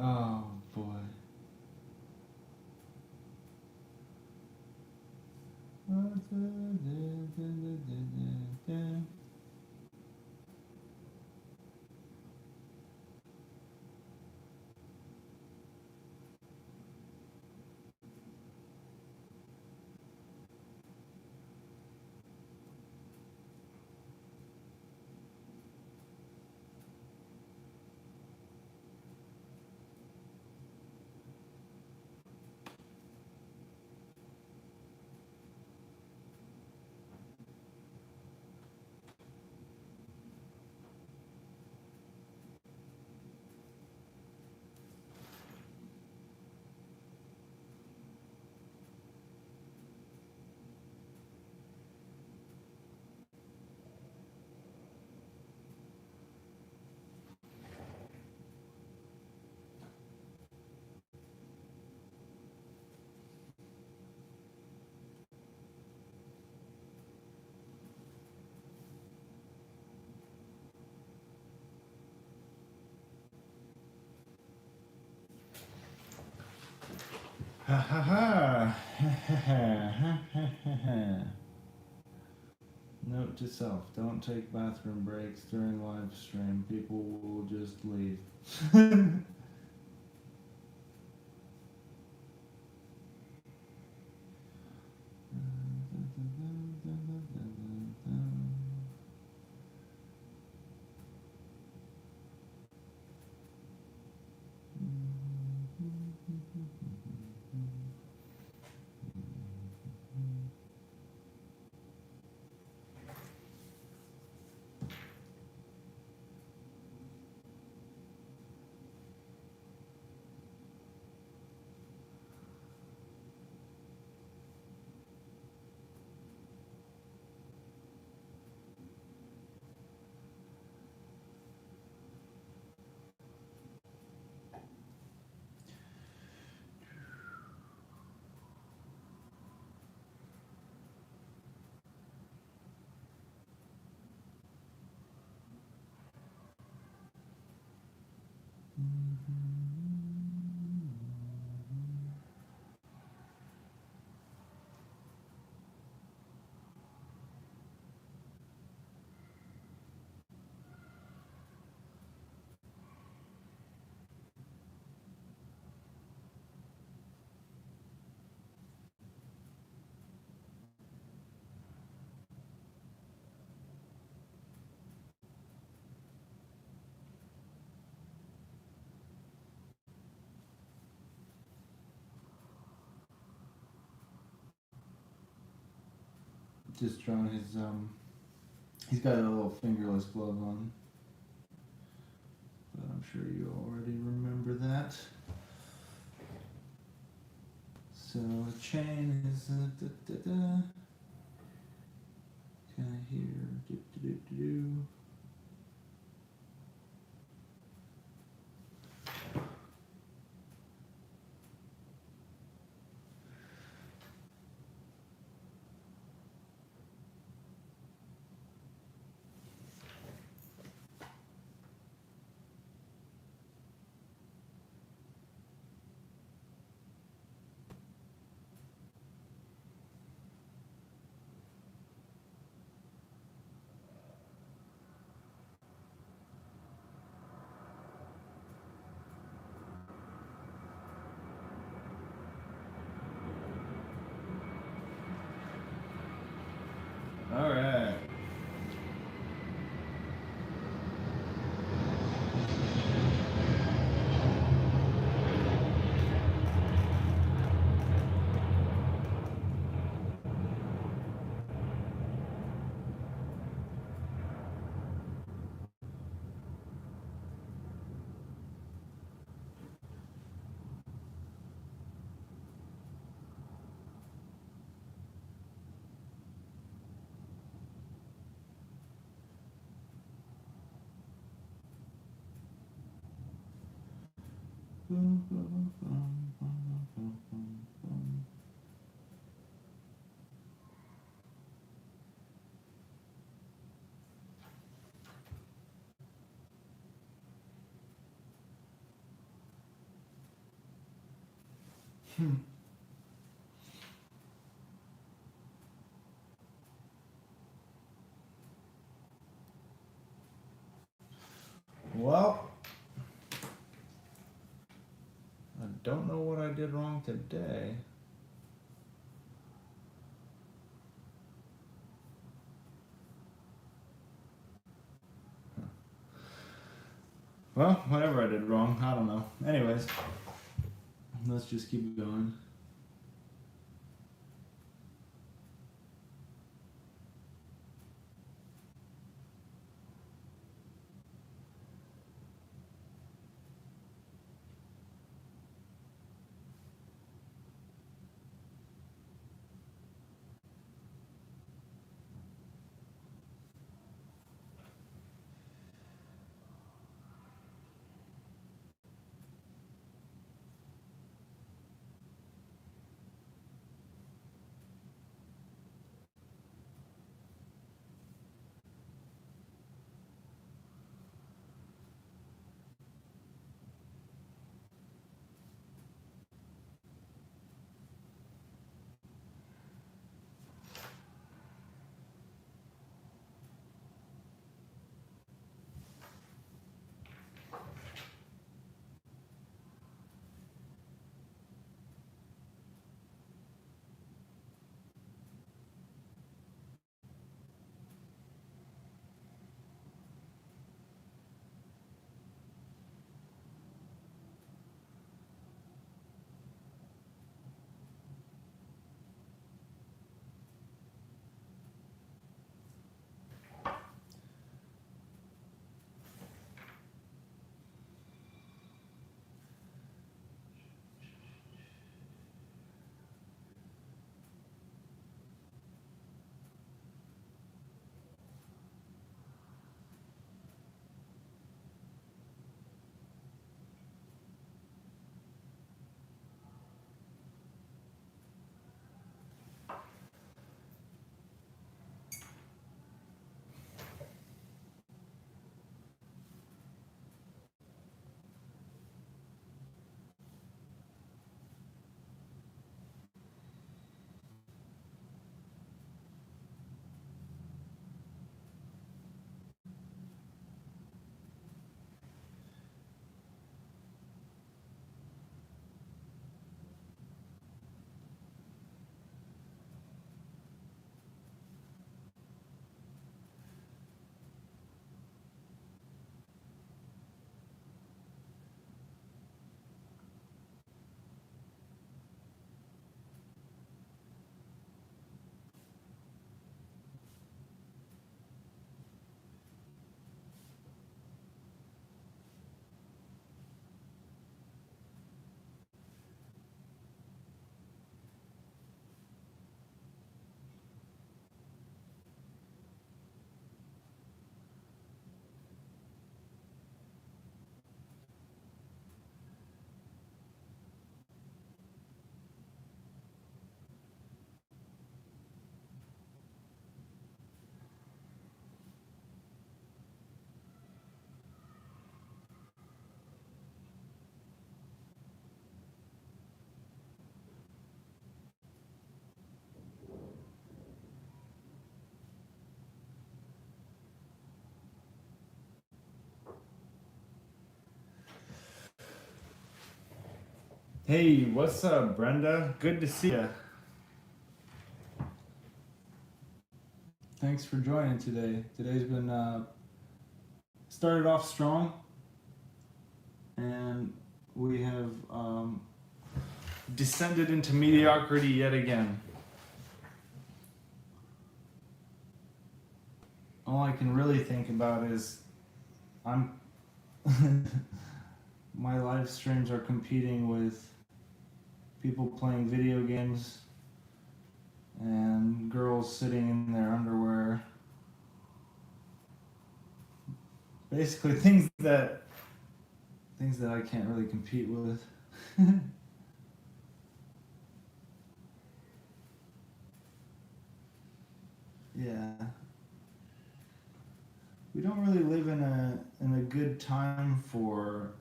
Oh boy. Ha ha ha. Note to self, don't take bathroom breaks during live stream. People will just leave. Just drawing his he's got a little fingerless glove on, but I'm sure you already remember that. So the chain is kind of here. All right. Well, I don't know what I did wrong today. Well, whatever I did wrong, I don't know. Anyways, let's just keep going. Hey, what's up, Brenda? Good to see you. Thanks for joining today. Today's been started off strong, and we have Descended into mediocrity yet again. all I can really think about is I'm my live streams are competing with people playing video games and girls sitting in their underwear. Basically things that I can't really compete with. Yeah. We don't really live in a good time for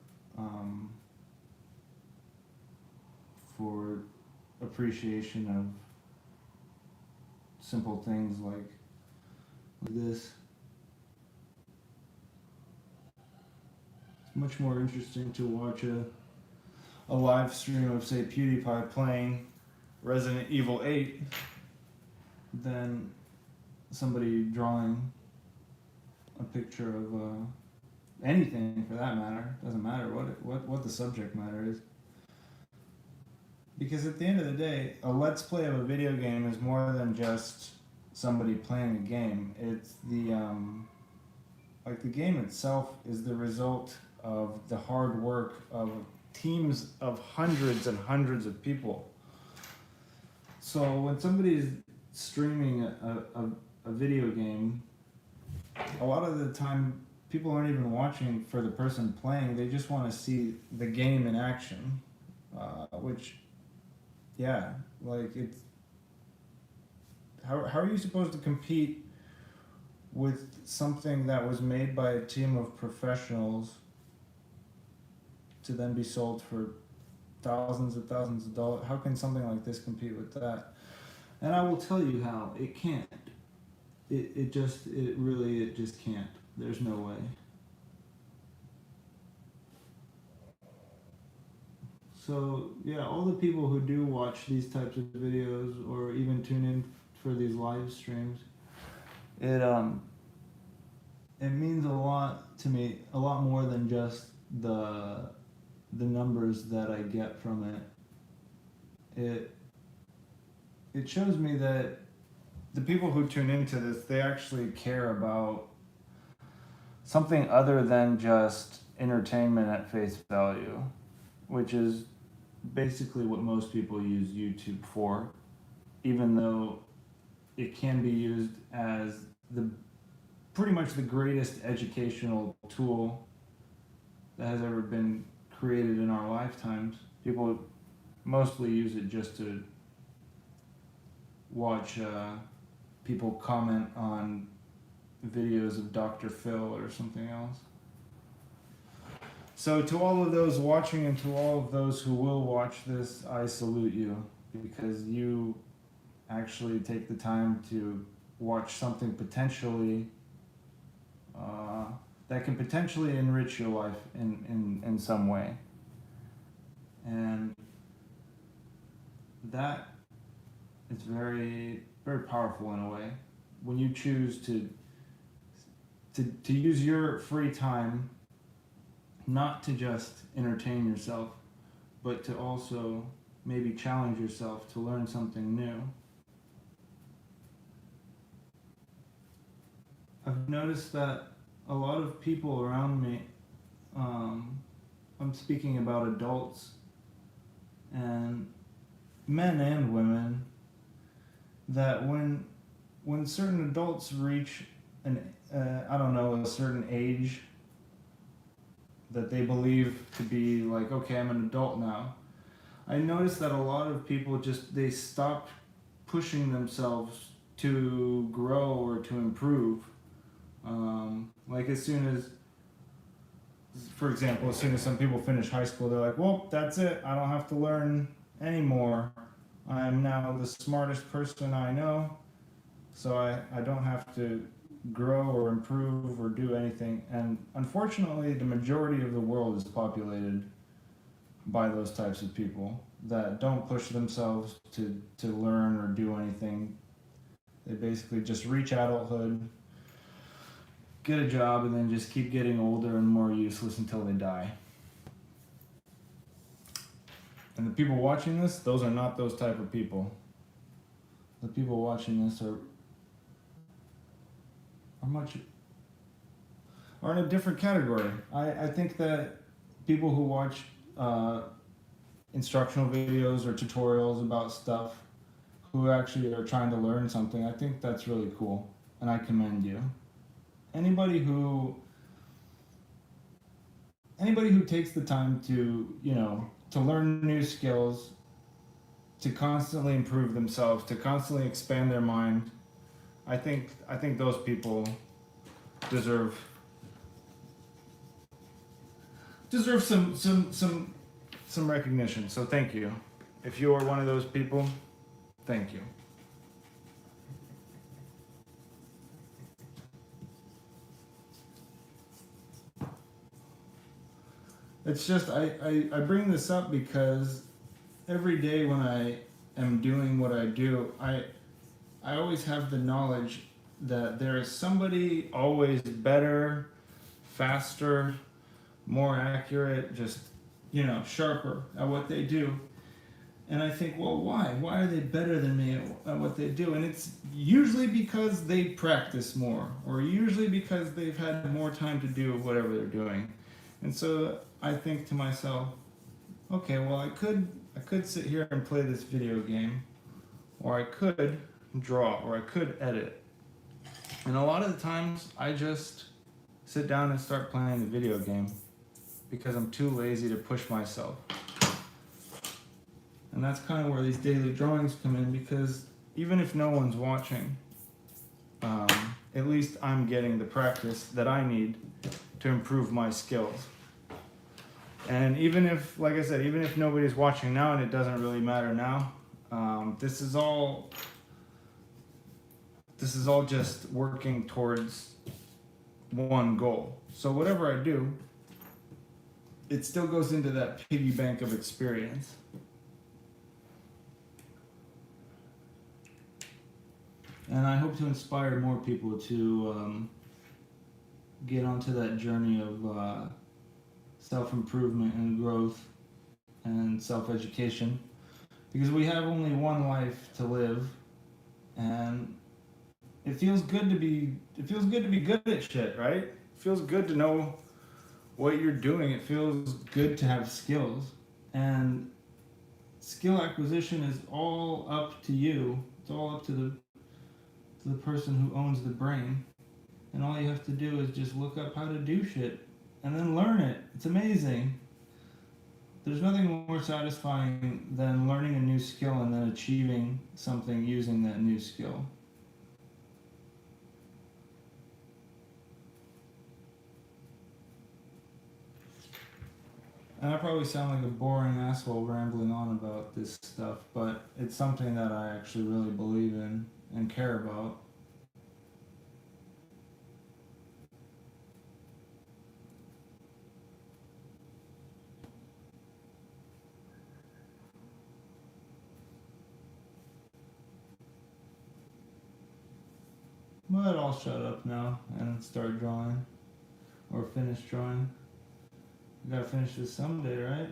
appreciation of simple things like this. It's much more interesting to watch a live stream of, say, PewDiePie playing Resident Evil 8 than somebody drawing a picture of anything for that matter. Doesn't matter what the subject matter is. Because at the end of the day, a let's play of a video game is more than just somebody playing a game. It's the the game itself is the result of the hard work of teams of hundreds and hundreds of people. So when somebody's streaming a video game, a lot of the time people aren't even watching for the person playing. They just want to see the game in action, which, yeah, like it's how are you supposed to compete with something that was made by a team of professionals to then be sold for thousands of dollars? How can something like this compete with that? And I will tell you how it can't. It just can't. There's no way. So yeah, all the people who do watch these types of videos or even tune in for these live streams, it means a lot to me, a lot more than just the numbers that I get from it. It shows me that the people who tune into this, they actually care about something other than just entertainment at face value, which is basically what most people use YouTube for, even though it can be used as pretty much the greatest educational tool that has ever been created in our lifetimes. People mostly use it just to watch people comment on videos of Dr. Phil or something else. So to all of those watching and to all of those who will watch this, I salute you, because you actually take the time to watch something potentially that can potentially enrich your life in some way. And that is very, very powerful in a way. When you choose to use your free time not to just entertain yourself, but to also maybe challenge yourself to learn something new. I've noticed that a lot of people around me, I'm speaking about adults and men and women, that when certain adults reach a certain age that they believe to be like, okay, I'm an adult now, I noticed that a lot of people they stop pushing themselves to grow or to improve. Like as soon as, for example, as soon as some people finish high school, they're like, well, that's it, I don't have to learn anymore. I'm now the smartest person I know, so I don't have to grow or improve or do anything. And unfortunately, the majority of the world is populated by those types of people that don't push themselves to learn or do anything. They basically just reach adulthood, get a job, and then just keep getting older and more useless until they die. And the people watching this, those are not those type of people. The people watching this are in a different category. I think that people who watch instructional videos or tutorials about stuff, who actually are trying to learn something, I think that's really cool, and I commend you. Anybody who takes the time to, to learn new skills, to constantly improve themselves, to constantly expand their mind, I think those people deserve some recognition. So thank you. If you are one of those people, thank you. It's just I bring this up because every day when I am doing what I do, I always have the knowledge that there is somebody always better, faster, more accurate, just, sharper at what they do. And I think, well, why? Why are they better than me at what they do? And it's usually because they practice more, or usually because they've had more time to do whatever they're doing. And so I think to myself, okay, well, I could sit here and play this video game, or I could draw, or I could edit. And a lot of the times I just sit down and start playing the video game because I'm too lazy to push myself. And that's kind of where these daily drawings come in, because even if no one's watching, at least I'm getting the practice that I need to improve my skills. And even if, like I said, even if nobody's watching now and it doesn't really matter now, this is all just working towards one goal. So whatever I do, it still goes into that piggy bank of experience. And I hope to inspire more people to get onto that journey of self-improvement and growth and self-education, because we have only one life to live, and it feels good to be good at shit, right? It feels good to know what you're doing. It feels good to have skills, and skill acquisition is all up to you. It's all up to the person who owns the brain, and all you have to do is just look up how to do shit and then learn it. It's amazing. There's nothing more satisfying than learning a new skill and then achieving something using that new skill. And I probably sound like a boring asshole rambling on about this stuff, but it's something that I actually really believe in and care about. But I'll shut up now and start drawing. Or finish drawing. We gotta finish this someday, right?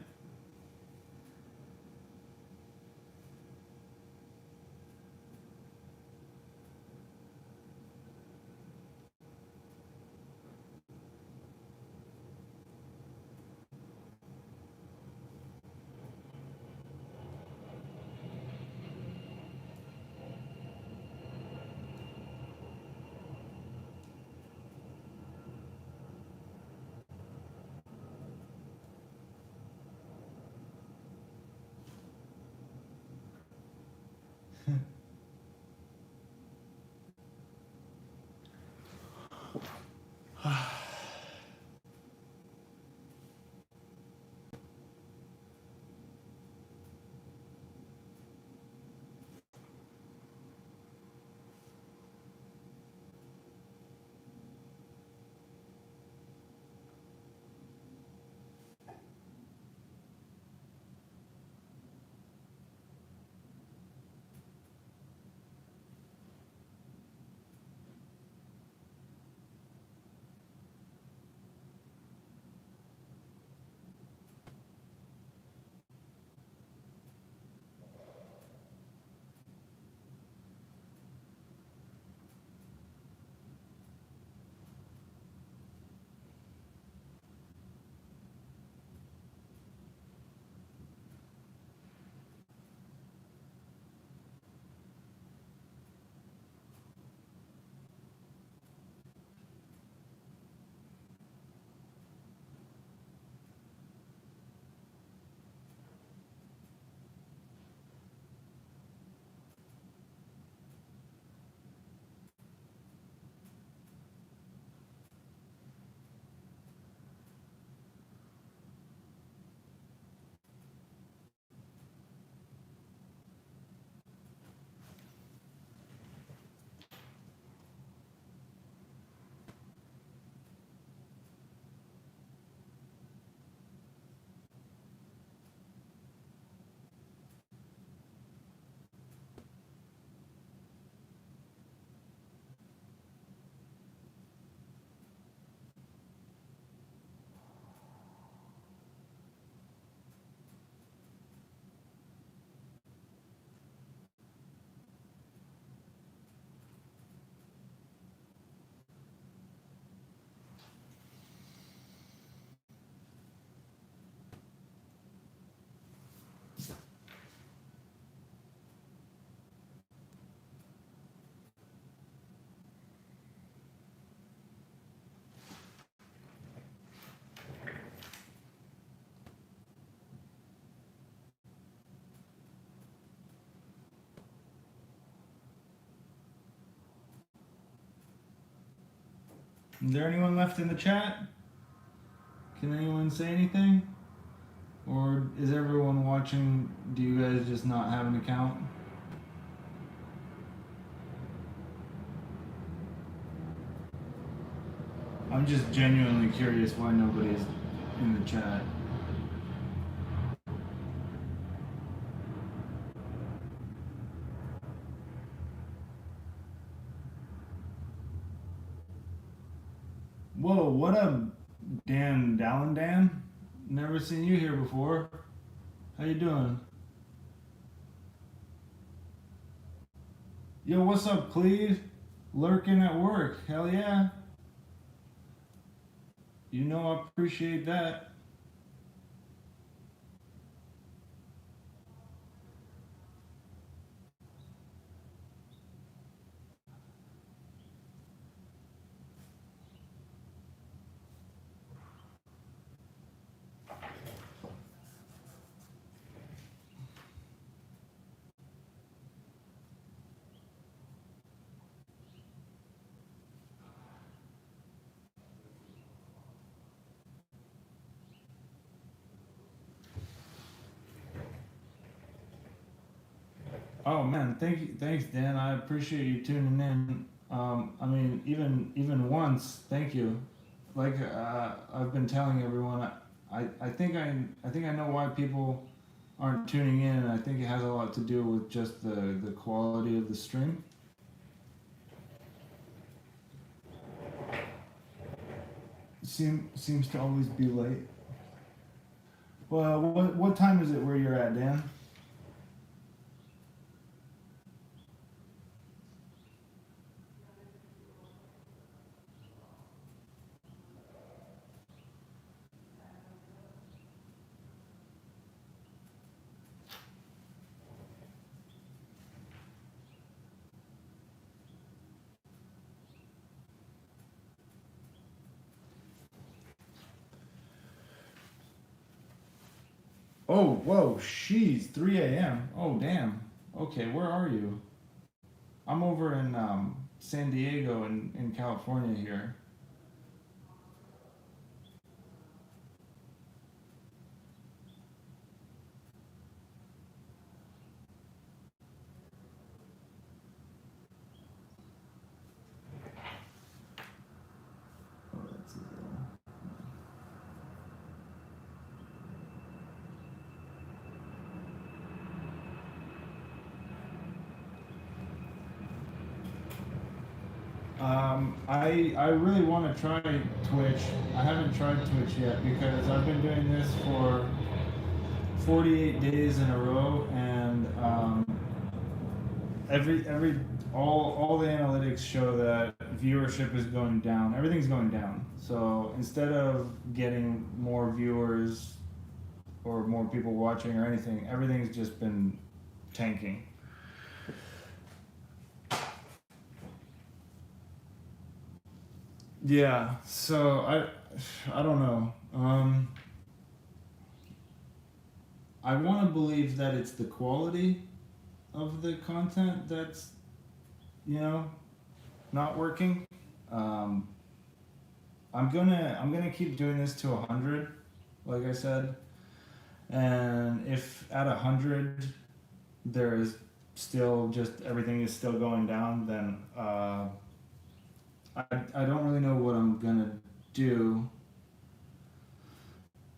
Is there anyone left in the chat? Can anyone say anything? Or is everyone watching? Do you guys just not have an account? I'm just genuinely curious why nobody's in the chat. Whoa, what up, Dan? Never seen you here before. How you doing? Yo, what's up, Cleve? Lurking at work. Hell yeah. You know I appreciate that. Oh man, thanks Dan. I appreciate you tuning in. I mean, even once, thank you. Like I've been telling everyone, I think I know why people aren't tuning in. And I think it has a lot to do with just the quality of the stream. Seems to always be late. Well, what time is it where you're at, Dan? Oh, whoa, she's 3 a.m. Oh, damn. Okay, where are you? I'm over in San Diego in California here. Oh, that's a little. I really want to try Twitch. I haven't tried Twitch yet because I've been doing this for 48 days in a row, and all the analytics show that viewership is going down. Everything's going down. So instead of getting more viewers or more people watching or anything, everything's just been tanking. Yeah, so I don't know. I want to believe that it's the quality of the content that's, you know, not working. Um, I'm gonna keep doing this to 100, like I said, and if at 100 there is still just everything is still going down, then I don't really know what I'm gonna do,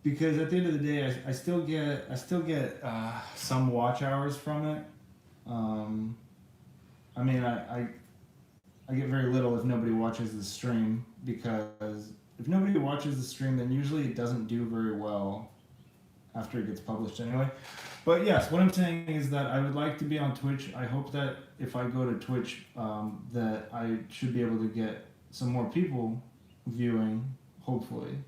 because at the end of the day, I still get some watch hours from it. Um, I mean, I get very little if nobody watches the stream, because if nobody watches the stream, then usually it doesn't do very well after it gets published anyway. But yes, what I'm saying is that I would like to be on Twitch. I hope that if I go to Twitch, that I should be able to get some more people viewing, hopefully.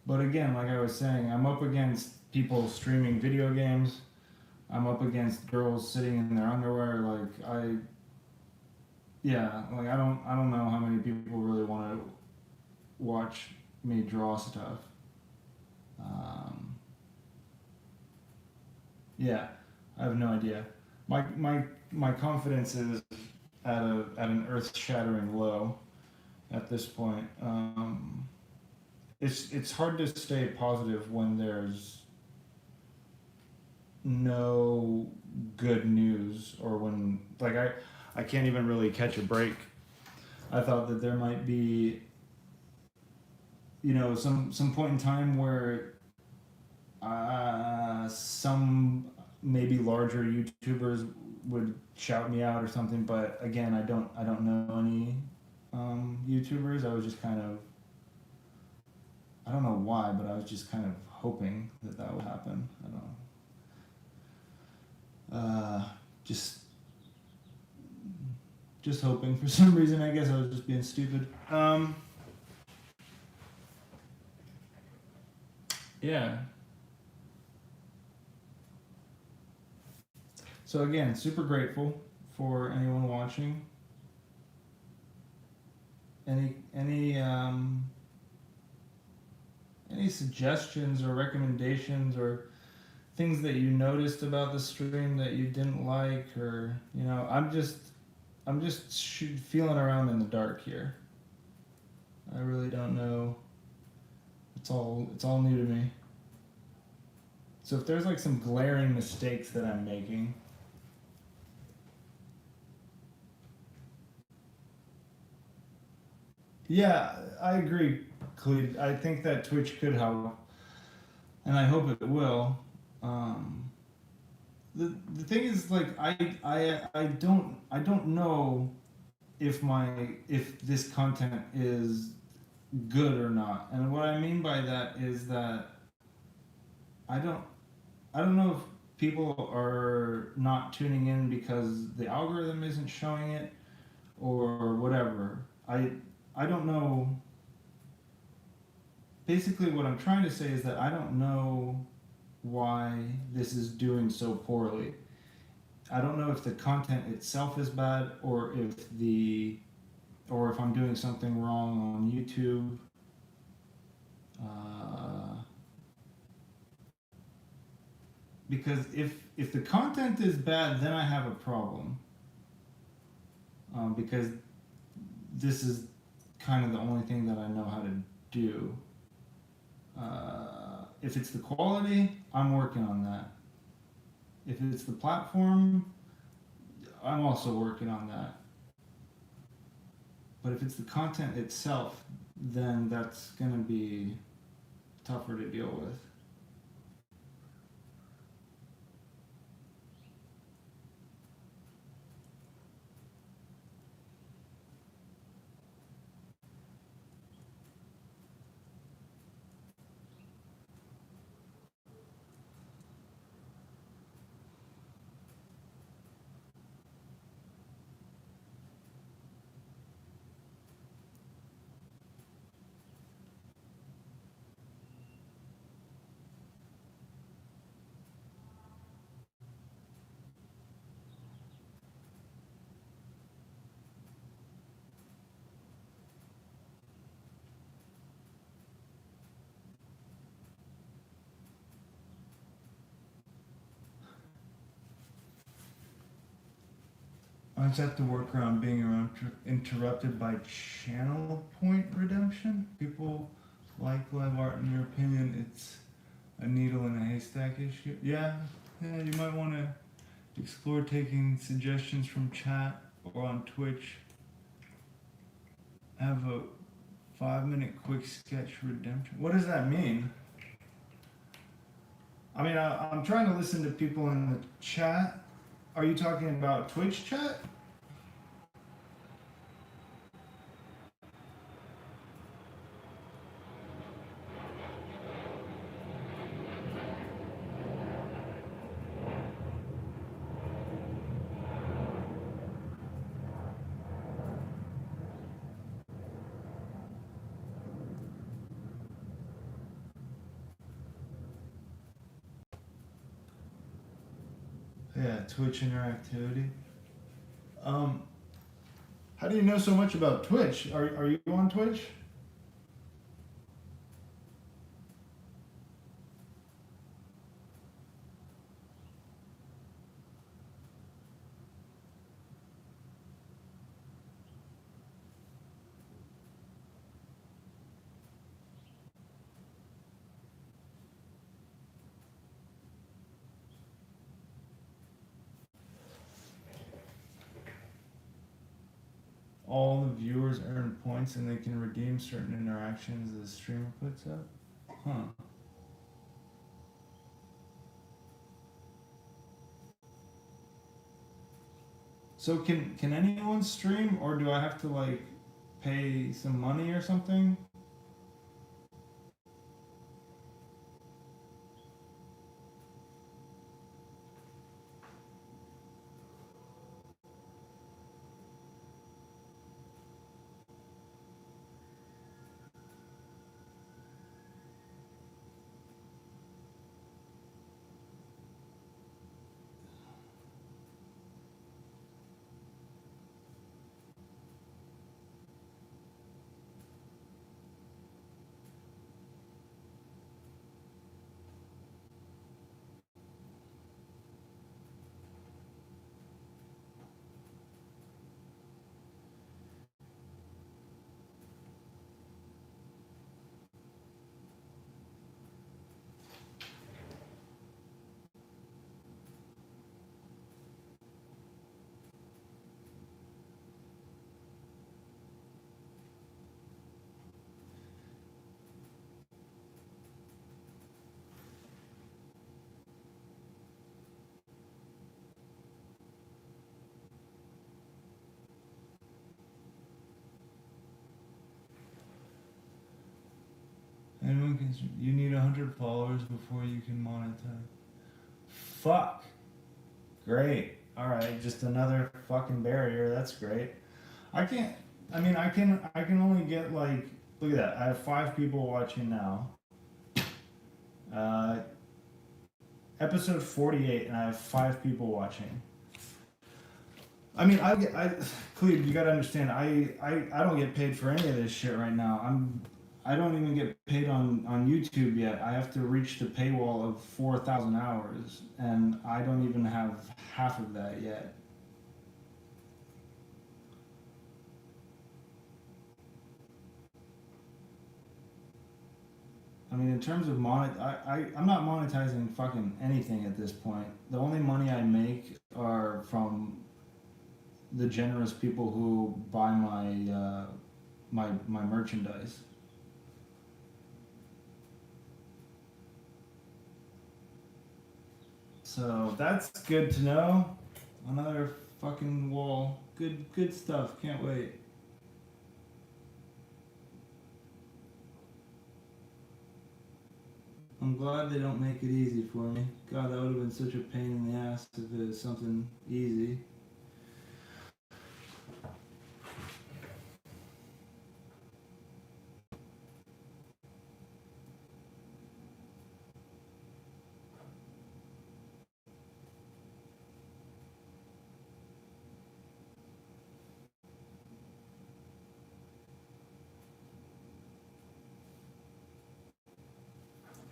But again, like I was saying, I'm up against people streaming video games. I'm up against girls sitting in their underwear. I don't know how many people really want to watch me draw stuff. Yeah, I have no idea. My confidence is at an earth-shattering low, at this point. It's hard to stay positive when there's no good news, or when like I can't even really catch a break. I thought that there might be, you know, some point in time where some maybe larger YouTubers would shout me out or something, but again, I don't know any YouTubers. I was just kind of, I don't know why, but I was just kind of hoping that that would happen. I don't know. Just hoping for some reason. I guess I was just being stupid. Yeah. So again, super grateful for anyone watching. Any suggestions or recommendations or things that you noticed about the stream that you didn't like, or you know, I'm just feeling around in the dark here. I really don't know. It's all new to me. So if there's like some glaring mistakes that I'm making, yeah, I agree, Cleve. I think that Twitch could help, and I hope it will. The thing is, like, I don't know if this content is good or not, and what I mean by that is that I don't I don't know if people are not tuning in because the algorithm isn't showing it or whatever. I don't know. Basically, what I'm trying to say is that I don't know why this is doing so poorly. I don't know if the content itself is bad, or if I'm doing something wrong on YouTube. Because if the content is bad, then I have a problem. Because this is kind of the only thing that I know how to do. If it's the quality, I'm working on that. If it's the platform, I'm also working on that. But if it's the content itself, then that's going to be tougher to deal with. I just have to work around being interrupted by channel point redemption. People like live art, in your opinion, it's a needle in a haystack issue. Yeah, you might want to explore taking suggestions from chat or on Twitch. Have a 5-minute quick sketch redemption. What does that mean? I mean, I'm trying to listen to people in the chat. Are you talking about Twitch chat? Yeah, Twitch interactivity. How do you know so much about Twitch? Are you on Twitch? all the viewers earn points and they can redeem certain interactions the streamer puts up. Huh. So can anyone stream, or do I have to like pay some money or something? Anyone can. You need 100 followers before you can monetize. Fuck. Great. All right, just another fucking barrier. That's great. I can't. I mean, I can. I can only get like. Look at that. I have 5 people watching now. Episode 48, and I have 5 people watching. I mean, Cleve, you gotta understand. I don't get paid for any of this shit right now. I don't even get paid on YouTube yet. I have to reach the paywall of 4,000 hours, and I don't even have half of that yet. I mean, in terms of I'm not monetizing fucking anything at this point. The only money I make are from the generous people who buy my merchandise. So that's good to know. Another fucking wall. Good stuff. Can't wait. I'm glad they don't make it easy for me. God, that would have been such a pain in the ass if it was something easy.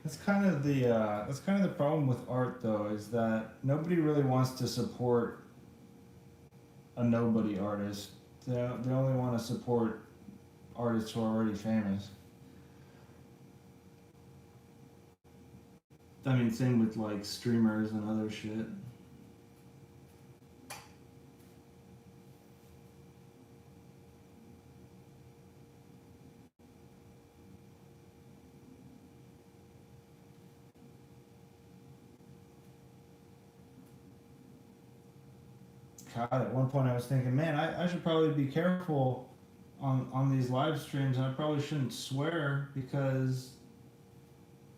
That's kind of the problem with art, though, is that nobody really wants to support a nobody artist. They only want to support artists who are already famous. I mean, same with like streamers and other shit. God, at one point I was thinking, man, I should probably be careful on these live streams. I probably shouldn't swear because,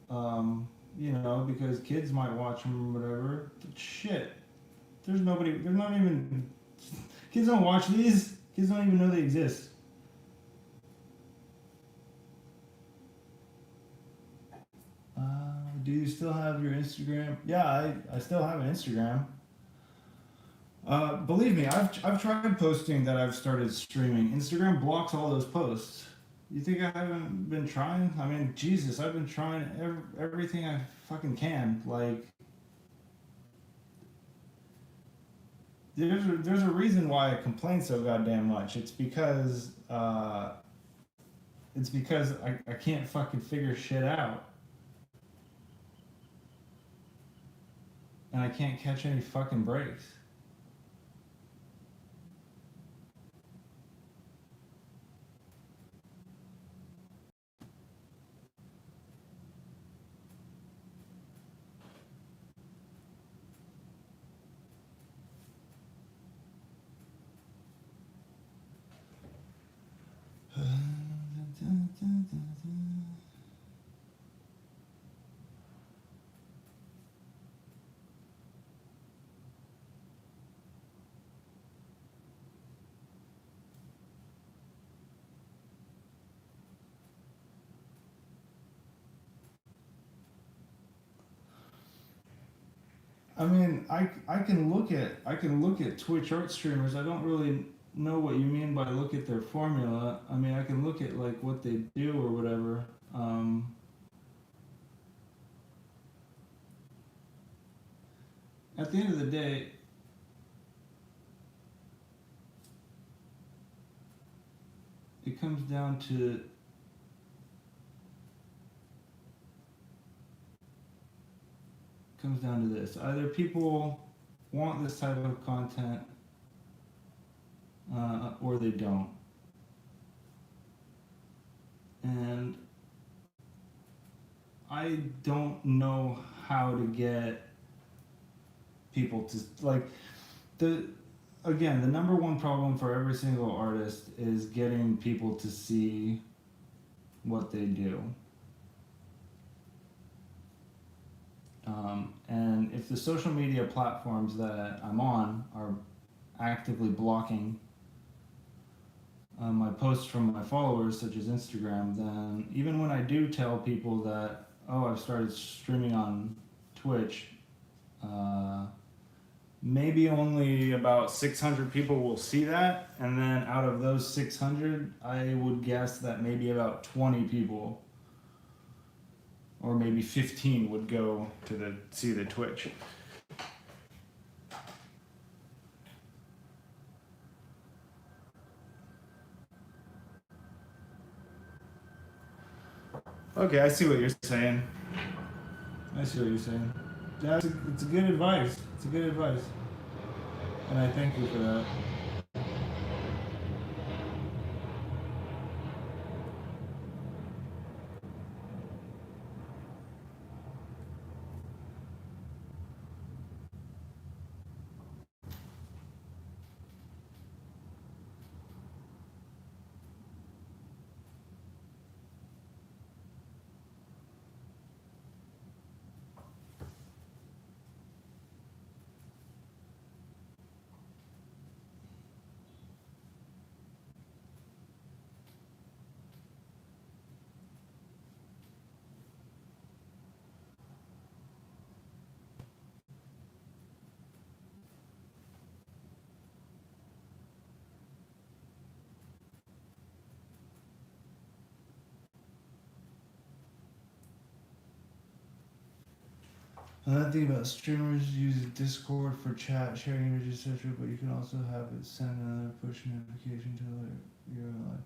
because kids might watch them or whatever. But shit, there's not even, kids don't watch these. Kids don't even know they exist. Do you still have your Instagram? Yeah, I still have an Instagram. Believe me, I've tried posting that I've started streaming. Instagram blocks all those posts. You think I haven't been trying? I mean, Jesus, I've been trying everything I fucking can. Like, there's a reason why I complain so goddamn much. It's because I can't fucking figure shit out. And I can't catch any fucking breaks. I mean, I can look at Twitch art streamers. I don't really know what you mean by look at their formula. I mean, I can look at like what they do or whatever. At the end of the day, it comes down to this. Either people want this type of content or they don't. And I don't know how to get people to like the again, the number one problem for every single artist is getting people to see what they do. And if the social media platforms that I'm on are actively blocking my posts from my followers, such as Instagram, then even when I do tell people that, oh, I've started streaming on Twitch, maybe only about 600 people will see that, and then out of those 600, I would guess that maybe about 20 people or maybe 15 would go to see the Twitch. Okay, I see what you're saying. Yeah, it's a good advice. It's a good advice. And I thank you for that. Another thing about streamers use Discord for chat, sharing images, etc. But you can also have it send another push notification to you're live.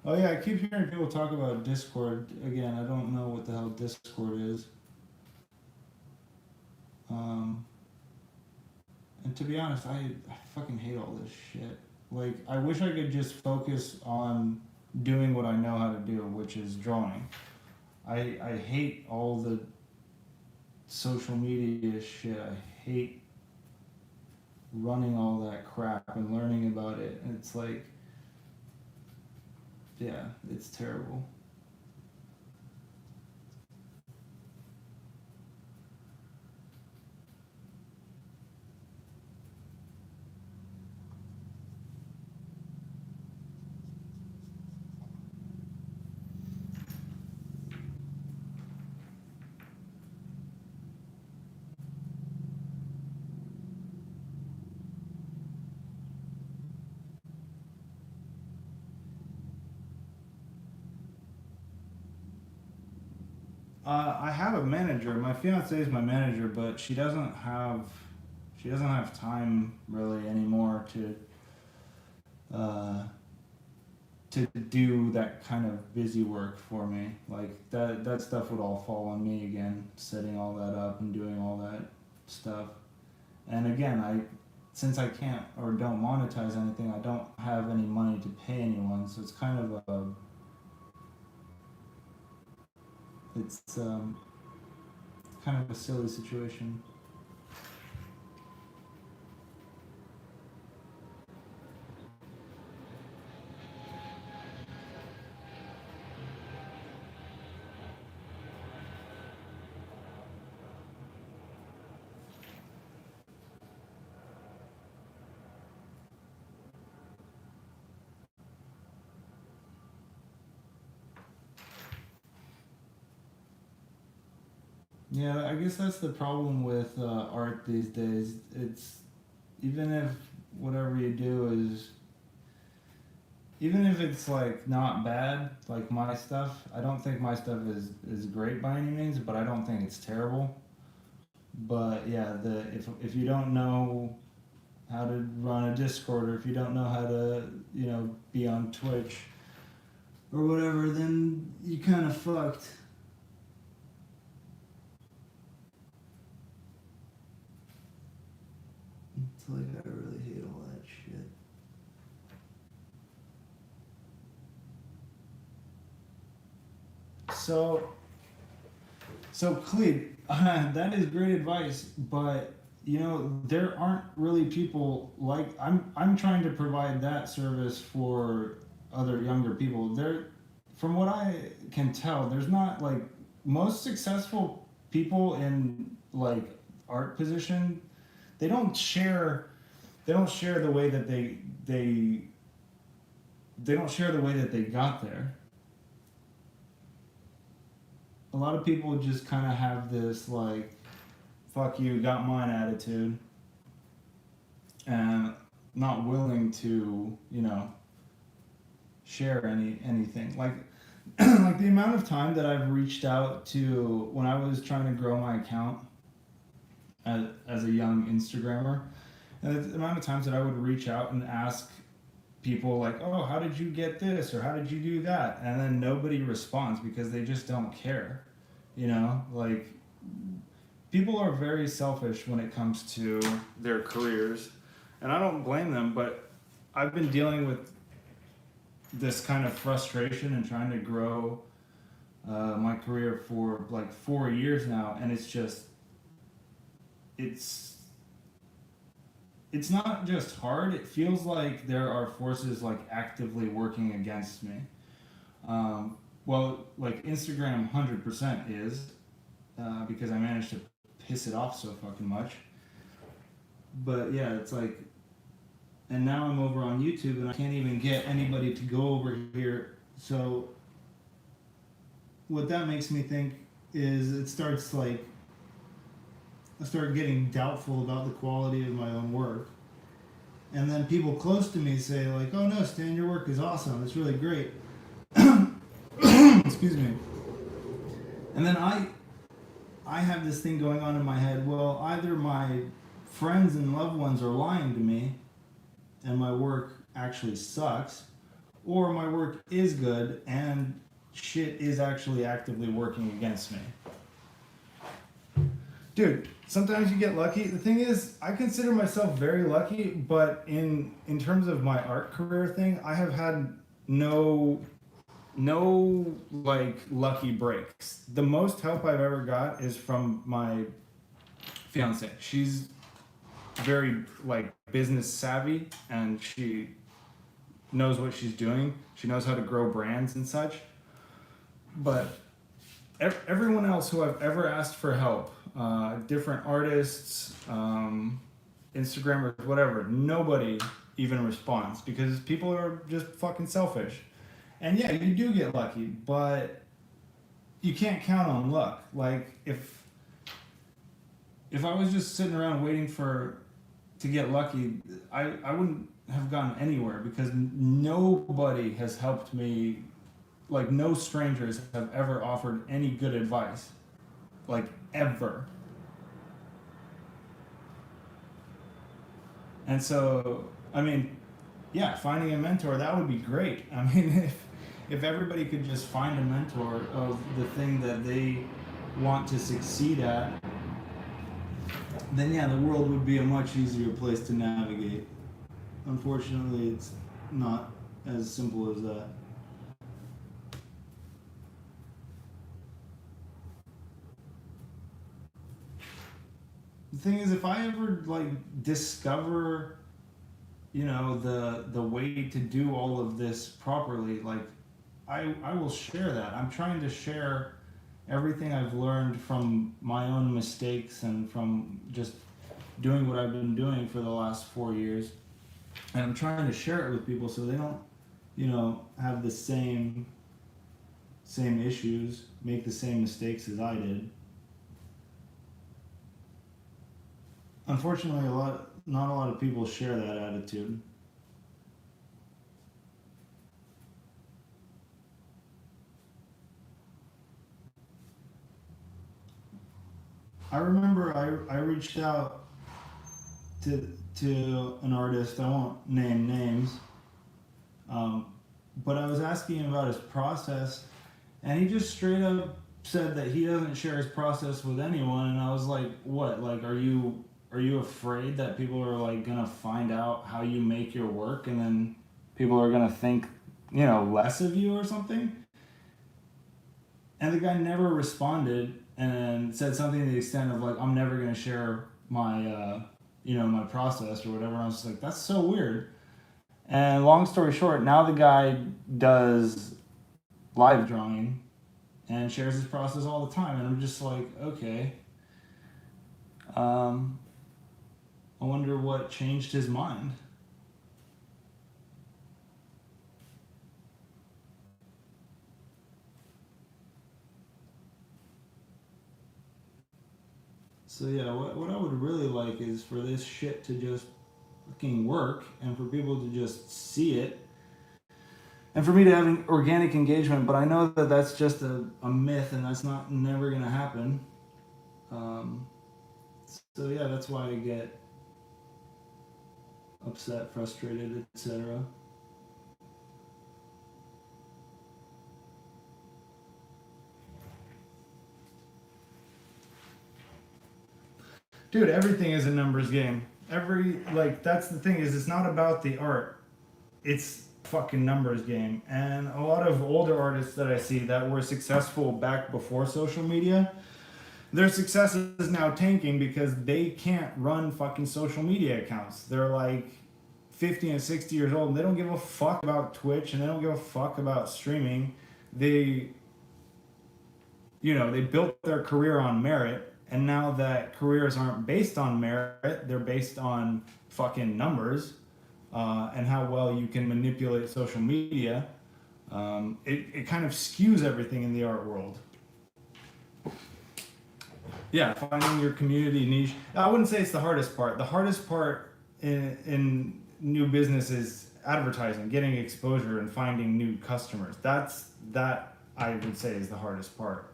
Oh yeah, I keep hearing people talk about Discord. Again, I don't know what the hell Discord is. And to be honest, I fucking hate all this shit. Like, I wish I could just focus on doing what I know how to do, which is drawing. I hate all the social media shit. I hate running all that crap and learning about it. And it's like, yeah, it's terrible. I have a manager. My fiance is my manager, but she doesn't have time really anymore to do that kind of busy work for me. Like that stuff would all fall on me again, setting all that up and doing all that stuff. And again, since I can't or don't monetize anything, I don't have any money to pay anyone, so it's kind of a silly situation. Yeah, I guess that's the problem with art these days. It's even if whatever you do is, even if it's like not bad, like my stuff. I don't think my stuff is great by any means, but I don't think it's terrible. But yeah, the if you don't know how to run a Discord, or if you don't know how to be on Twitch or whatever, then you kind of fucked. It's like I really hate all that shit. So Cleve, that is great advice, but there aren't really people like I'm trying to provide that service for other younger people. There, from what I can tell, there's not like most successful people in like art position. They don't share. They don't share the way that they don't share the way that they got there. A lot of people just kind of have this like fuck you got mine attitude, and not willing to share anything like like the amount of time that I've reached out to when I was trying to grow my account as a young Instagrammer, and the amount of times that I would reach out and ask people like, oh, how did you get this, or how did you do that, and then nobody responds because they just don't care. Like, people are very selfish when it comes to their careers, and I don't blame them, but I've been dealing with this kind of frustration and trying to grow my career for like 4 years now, and it's not just hard. It feels like there are forces like actively working against me. Well, like Instagram 100% is, because I managed to piss it off so fucking much. But yeah, it's like, and now I'm over on YouTube and I can't even get anybody to go over here. So what that makes me think is it starts like, I start getting doubtful about the quality of my own work. And then people close to me say like, oh no, Stan, your work is awesome. It's really great. Excuse me. And then I have this thing going on in my head. Well, either my friends and loved ones are lying to me and my work actually sucks, or my work is good and shit is actually actively working against me. Dude, sometimes you get lucky. The thing is, I consider myself very lucky, but in terms of my art career thing, I have had no like lucky breaks. The most help I've ever got is from my fiance. She's very like business savvy, and she knows what she's doing. She knows how to grow brands and such. But everyone else who I've ever asked for help, different artists, Instagrammers, whatever, nobody even responds because people are just fucking selfish. And yeah, you do get lucky, but you can't count on luck. Like if I was just sitting around waiting to get lucky, I wouldn't have gotten anywhere because nobody has helped me. Like, no strangers have ever offered any good advice. Like, ever. And so, I mean, yeah, finding a mentor, that would be great. I mean, if everybody could just find a mentor of the thing that they want to succeed at, then yeah, the world would be a much easier place to navigate. Unfortunately, it's not as simple as that. The thing is, if I ever like discover, the way to do all of this properly, like I will share that. I'm trying to share everything I've learned from my own mistakes and from just doing what I've been doing for the last 4 years. And I'm trying to share it with people so they don't, have the same issues, make the same mistakes as I did. Unfortunately, not a lot of people share that attitude. I remember I reached out to an artist. I won't name names, um, but I was asking him about his process, and he just straight up said that he doesn't share his process with anyone. And I was like, "What? Like, are you afraid that people are like gonna find out how you make your work, and then people are gonna think, less of you or something?" And the guy never responded and said something to the extent of like, "I'm never gonna share my my process or whatever." And I was just like, "That's so weird." And long story short, now the guy does live drawing and shares his process all the time, and I'm just like, okay. Um, I wonder what changed his mind. So yeah, what I would really like is for this shit to just fucking work and for people to just see it and for me to have organic engagement. But I know that that's just a myth and that's not never gonna happen. Um, so yeah, that's why I get upset, frustrated, etc. Dude, everything is a numbers game. That's the thing, is it's not about the art. It's fucking numbers game. And a lot of older artists that I see that were successful back before social media, their success is now tanking because they can't run fucking social media accounts. They're like 50 and 60 years old and they don't give a fuck about Twitch and they don't give a fuck about streaming. They they built their career on merit, and now that careers aren't based on merit, they're based on fucking numbers, and how well you can manipulate social media. It kind of skews everything in the art world. Yeah, finding your community niche. I wouldn't say it's the hardest part. The hardest part in new business is advertising, getting exposure, and finding new customers. That I would say is the hardest part.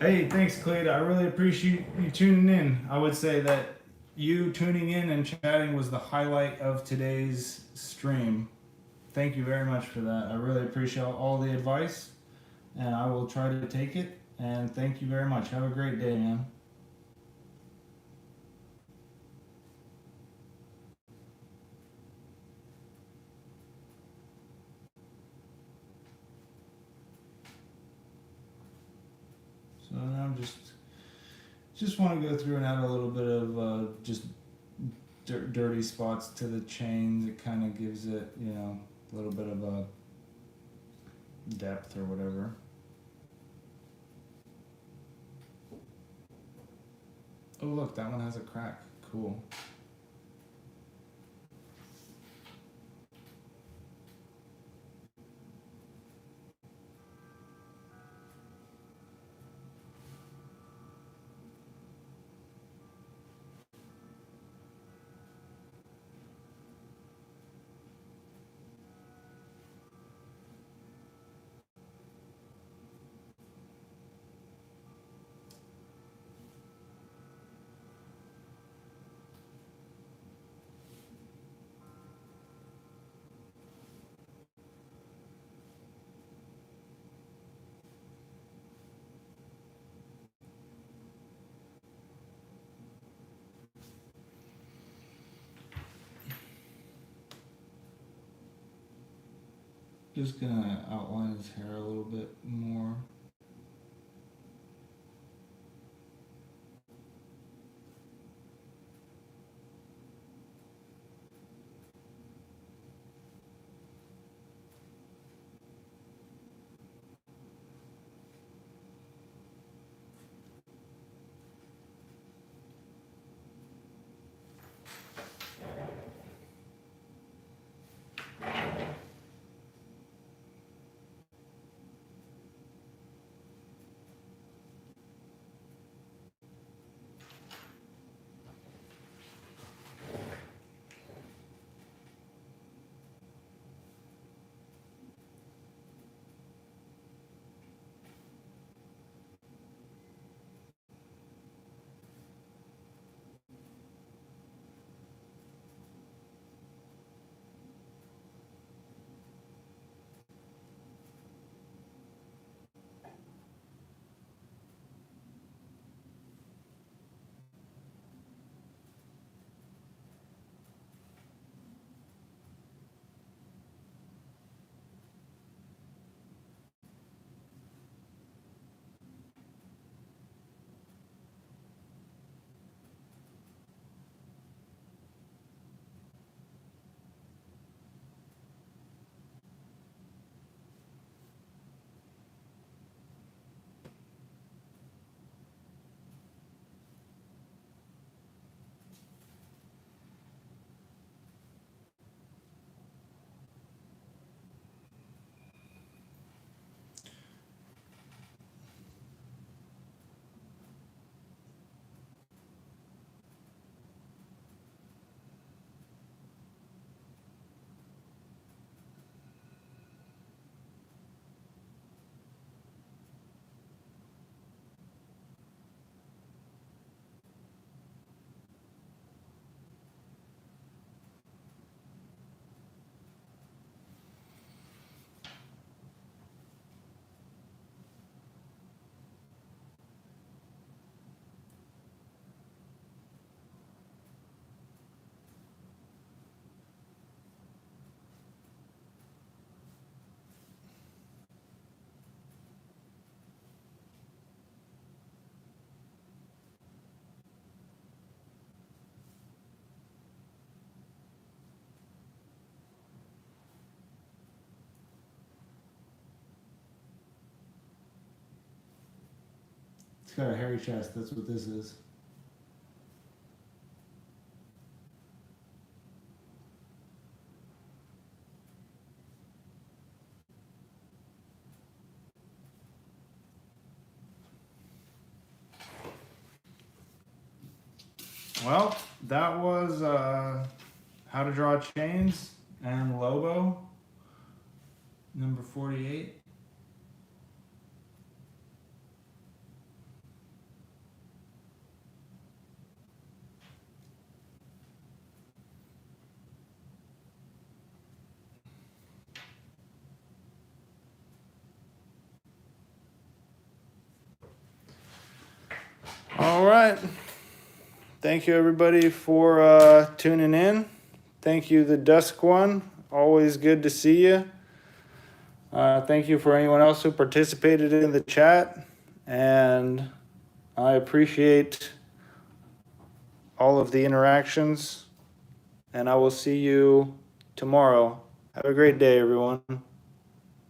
Hey, thanks, Cleta. I really appreciate you tuning in. I would say that you tuning in and chatting was the highlight of today's stream. Thank you very much for that. I really appreciate all the advice, and I will try to take it. And thank you very much. Have a great day, man. So now I'm just want to go through and add a little bit of just dirty spots to the chains. It kind of gives it, a little bit of a depth or whatever. Oh, look, that one has a crack. Cool. Just gonna outline his hair a little bit more. got a hairy chest. That's what this is. Well, that was How to Draw Chains and Lobo, number 48. All right. Thank you, everybody, for tuning in. Thank you, the Dusk One. Always good to see you. Thank you for anyone else who participated in the chat. And I appreciate all of the interactions. And I will see you tomorrow. Have a great day, everyone.